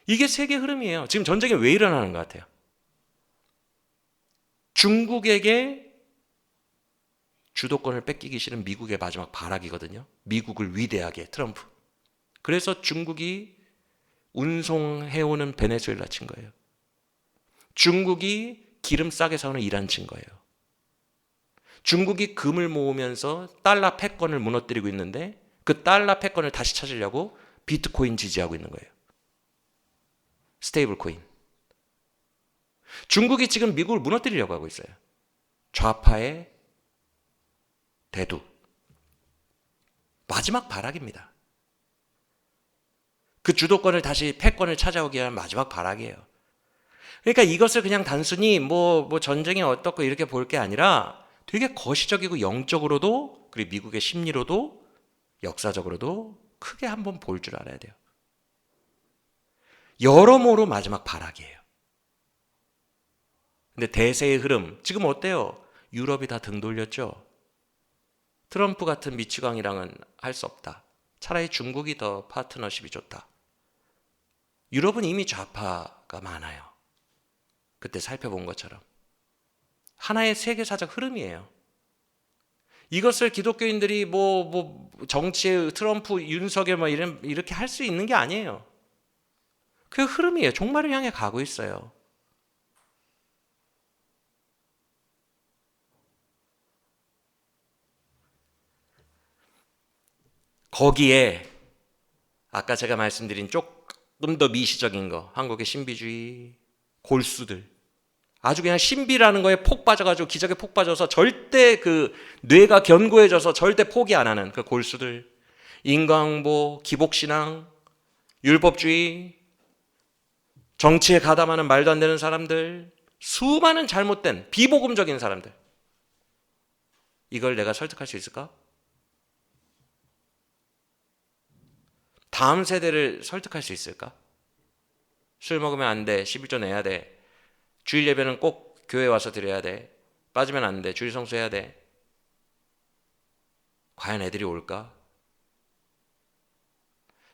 A: 이게 세계 흐름이에요. 지금 전쟁이 왜 일어나는 것 같아요? 중국에게 주도권을 뺏기기 싫은 미국의 마지막 발악이거든요. 미국을 위대하게, 트럼프. 그래서 중국이 운송해오는 베네수엘라 친 거예요. 중국이 기름 싸게 사오는 이란 친 거예요. 중국이 금을 모으면서 달러 패권을 무너뜨리고 있는데 그 달러 패권을 다시 찾으려고 비트코인 지지하고 있는 거예요. 스테이블 코인. 중국이 지금 미국을 무너뜨리려고 하고 있어요. 좌파의 대두. 마지막 발악입니다. 그 주도권을 다시 패권을 찾아오기 위한 마지막 발악이에요. 그러니까 이것을 그냥 단순히 뭐 전쟁이 어떻고 이렇게 볼 게 아니라 되게 거시적이고 영적으로도, 그리고 미국의 심리로도, 역사적으로도 크게 한번 볼 줄 알아야 돼요. 여러모로 마지막 발악이에요. 근데 대세의 흐름, 지금 어때요? 유럽이 다 등 돌렸죠? 트럼프 같은 미치광이랑은 할 수 없다. 차라리 중국이 더 파트너십이 좋다. 유럽은 이미 좌파가 많아요. 그때 살펴본 것처럼. 하나의 세계사적 흐름이에요. 이것을 기독교인들이 정치의 트럼프, 윤석열 이렇게 할 수 있는 게 아니에요. 그 흐름이에요. 종말을 향해 가고 있어요. 거기에 아까 제가 말씀드린 조금 더 미시적인 거, 한국의 신비주의, 골수들, 아주 그냥 신비라는 거에 폭 빠져가지고 기적에 폭 빠져서 절대 그 뇌가 견고해져서 절대 포기 안 하는 그 골수들, 인과응보, 기복신앙, 율법주의, 정치에 가담하는 말도 안 되는 사람들, 수많은 잘못된 비복음적인 사람들, 이걸 내가 설득할 수 있을까? 다음 세대를 설득할 수 있을까? 술 먹으면 안 돼, 11조 내야 돼, 주일 예배는 꼭 교회 와서 드려야 돼, 빠지면 안 돼, 주일 성수해야 돼. 과연 애들이 올까?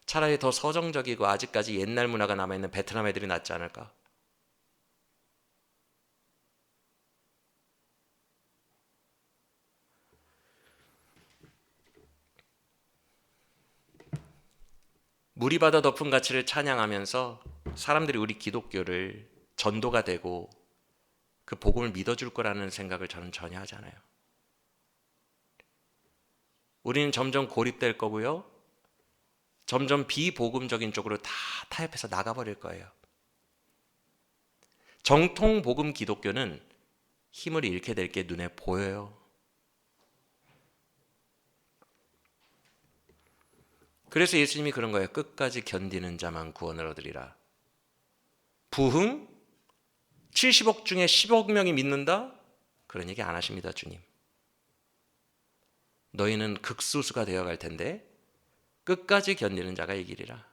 A: 차라리 더 서정적이고 아직까지 옛날 문화가 남아있는 베트남 애들이 낫지 않을까? 무리받아 덮은 가치를 찬양하면서 사람들이 우리 기독교를 전도가 되고 그 복음을 믿어줄 거라는 생각을 저는 전혀 하지 않아요. 우리는 점점 고립될 거고요. 점점 비복음적인 쪽으로 다 타협해서 나가버릴 거예요. 정통 복음 기독교는 힘을 잃게 될 게 눈에 보여요. 그래서 예수님이 그런 거예요. 끝까지 견디는 자만 구원을 얻으리라. 부흥? 70억 중에 10억 명이 믿는다? 그런 얘기 안 하십니다, 주님. 너희는 극소수가 되어갈 텐데 끝까지 견디는 자가 이기리라.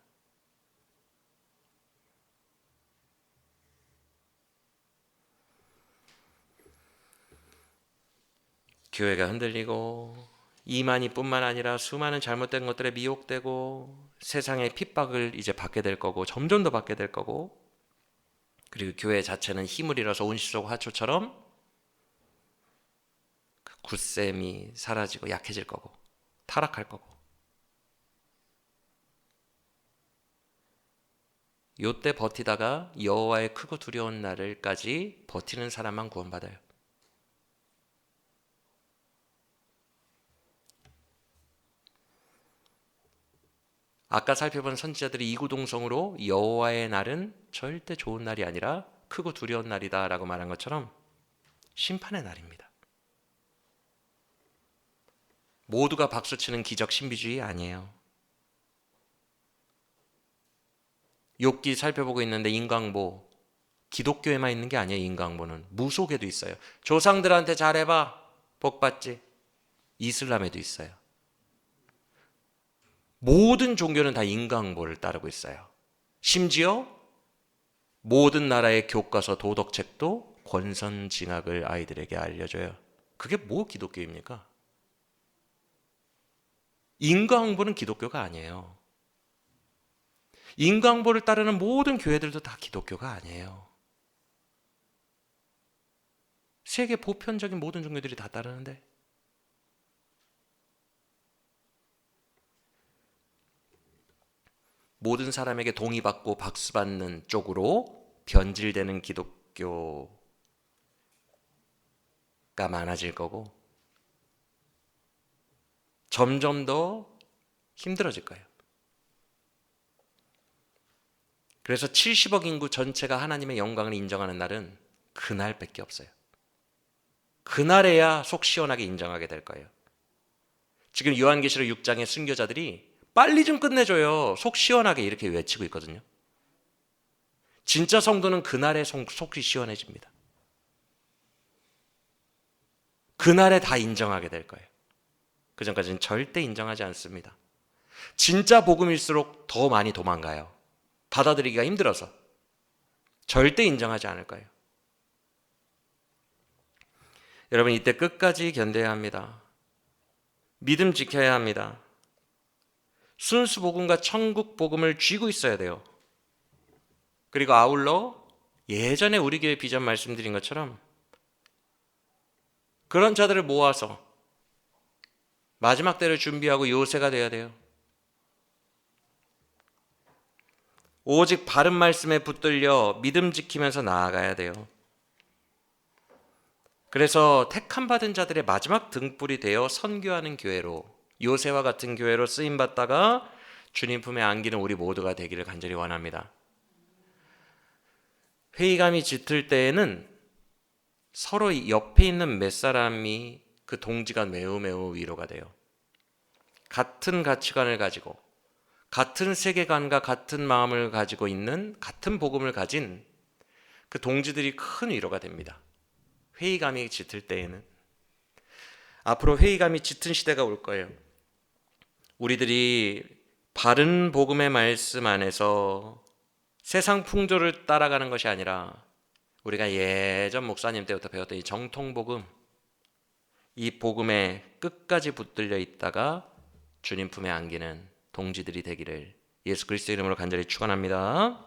A: 교회가 흔들리고 이만희뿐만 아니라 수많은 잘못된 것들에 미혹되고 세상의 핍박을 이제 받게 될 거고 점점 더 받게 될 거고, 그리고 교회 자체는 힘을 잃어서 온실속 화초처럼 그 굳셈이 사라지고 약해질 거고 타락할 거고, 요때 버티다가 여호와의 크고 두려운 날을까지 버티는 사람만 구원받아요. 아까 살펴본 선지자들이 이구동성으로 여호와의 날은 절대 좋은 날이 아니라 크고 두려운 날이다 라고 말한 것처럼 심판의 날입니다. 모두가 박수치는 기적 신비주의 아니에요. 욥기 살펴보고 있는데 인과응보, 기독교에만 있는 게 아니에요. 인과응보는 무속에도 있어요. 조상들한테 잘해봐 복받지, 이슬람에도 있어요. 모든 종교는 다 인과응보를 따르고 있어요. 심지어 모든 나라의 교과서 도덕책도 권선징악을 아이들에게 알려줘요. 그게 뭐 기독교입니까? 인과응보는 기독교가 아니에요. 인과응보를 따르는 모든 교회들도 다 기독교가 아니에요. 세계 보편적인 모든 종교들이 다 따르는데, 모든 사람에게 동의받고 박수받는 쪽으로 변질되는 기독교가 많아질 거고 점점 더 힘들어질 거예요. 그래서 70억 인구 전체가 하나님의 영광을 인정하는 날은 그날밖에 없어요. 그날에야 속 시원하게 인정하게 될 거예요. 지금 요한계시록 6장의 순교자들이 빨리 좀 끝내줘요. 속 시원하게 이렇게 외치고 있거든요. 진짜 성도는 그날에 속이 시원해집니다. 그날에 다 인정하게 될 거예요. 그 전까지는 절대 인정하지 않습니다. 진짜 복음일수록 더 많이 도망가요. 받아들이기가 힘들어서. 절대 인정하지 않을 거예요. 여러분, 이때 끝까지 견뎌야 합니다. 믿음 지켜야 합니다. 순수 복음과 천국 복음을 쥐고 있어야 돼요. 그리고 아울러 예전에 우리 교회 비전 말씀드린 것처럼 그런 자들을 모아서 마지막 때를 준비하고 요새가 돼야 돼요. 오직 바른 말씀에 붙들려 믿음 지키면서 나아가야 돼요. 그래서 택함 받은 자들의 마지막 등불이 되어 선교하는 교회로, 요새와 같은 교회로 쓰임받다가 주님 품에 안기는 우리 모두가 되기를 간절히 원합니다. 회의감이 짙을 때에는 서로 옆에 있는 몇 사람이 그 동지가 매우 위로가 돼요. 같은 가치관을 가지고 같은 세계관과 같은 마음을 가지고 있는, 같은 복음을 가진 그 동지들이 큰 위로가 됩니다. 회의감이 짙을 때에는. 앞으로 회의감이 짙은 시대가 올 거예요. 우리들이 바른 복음의 말씀 안에서 세상 풍조를 따라가는 것이 아니라 우리가 예전 목사님 때부터 배웠던 이 정통복음, 이 복음에 끝까지 붙들려 있다가 주님 품에 안기는 동지들이 되기를 예수 그리스도 이름으로 간절히 축원합니다.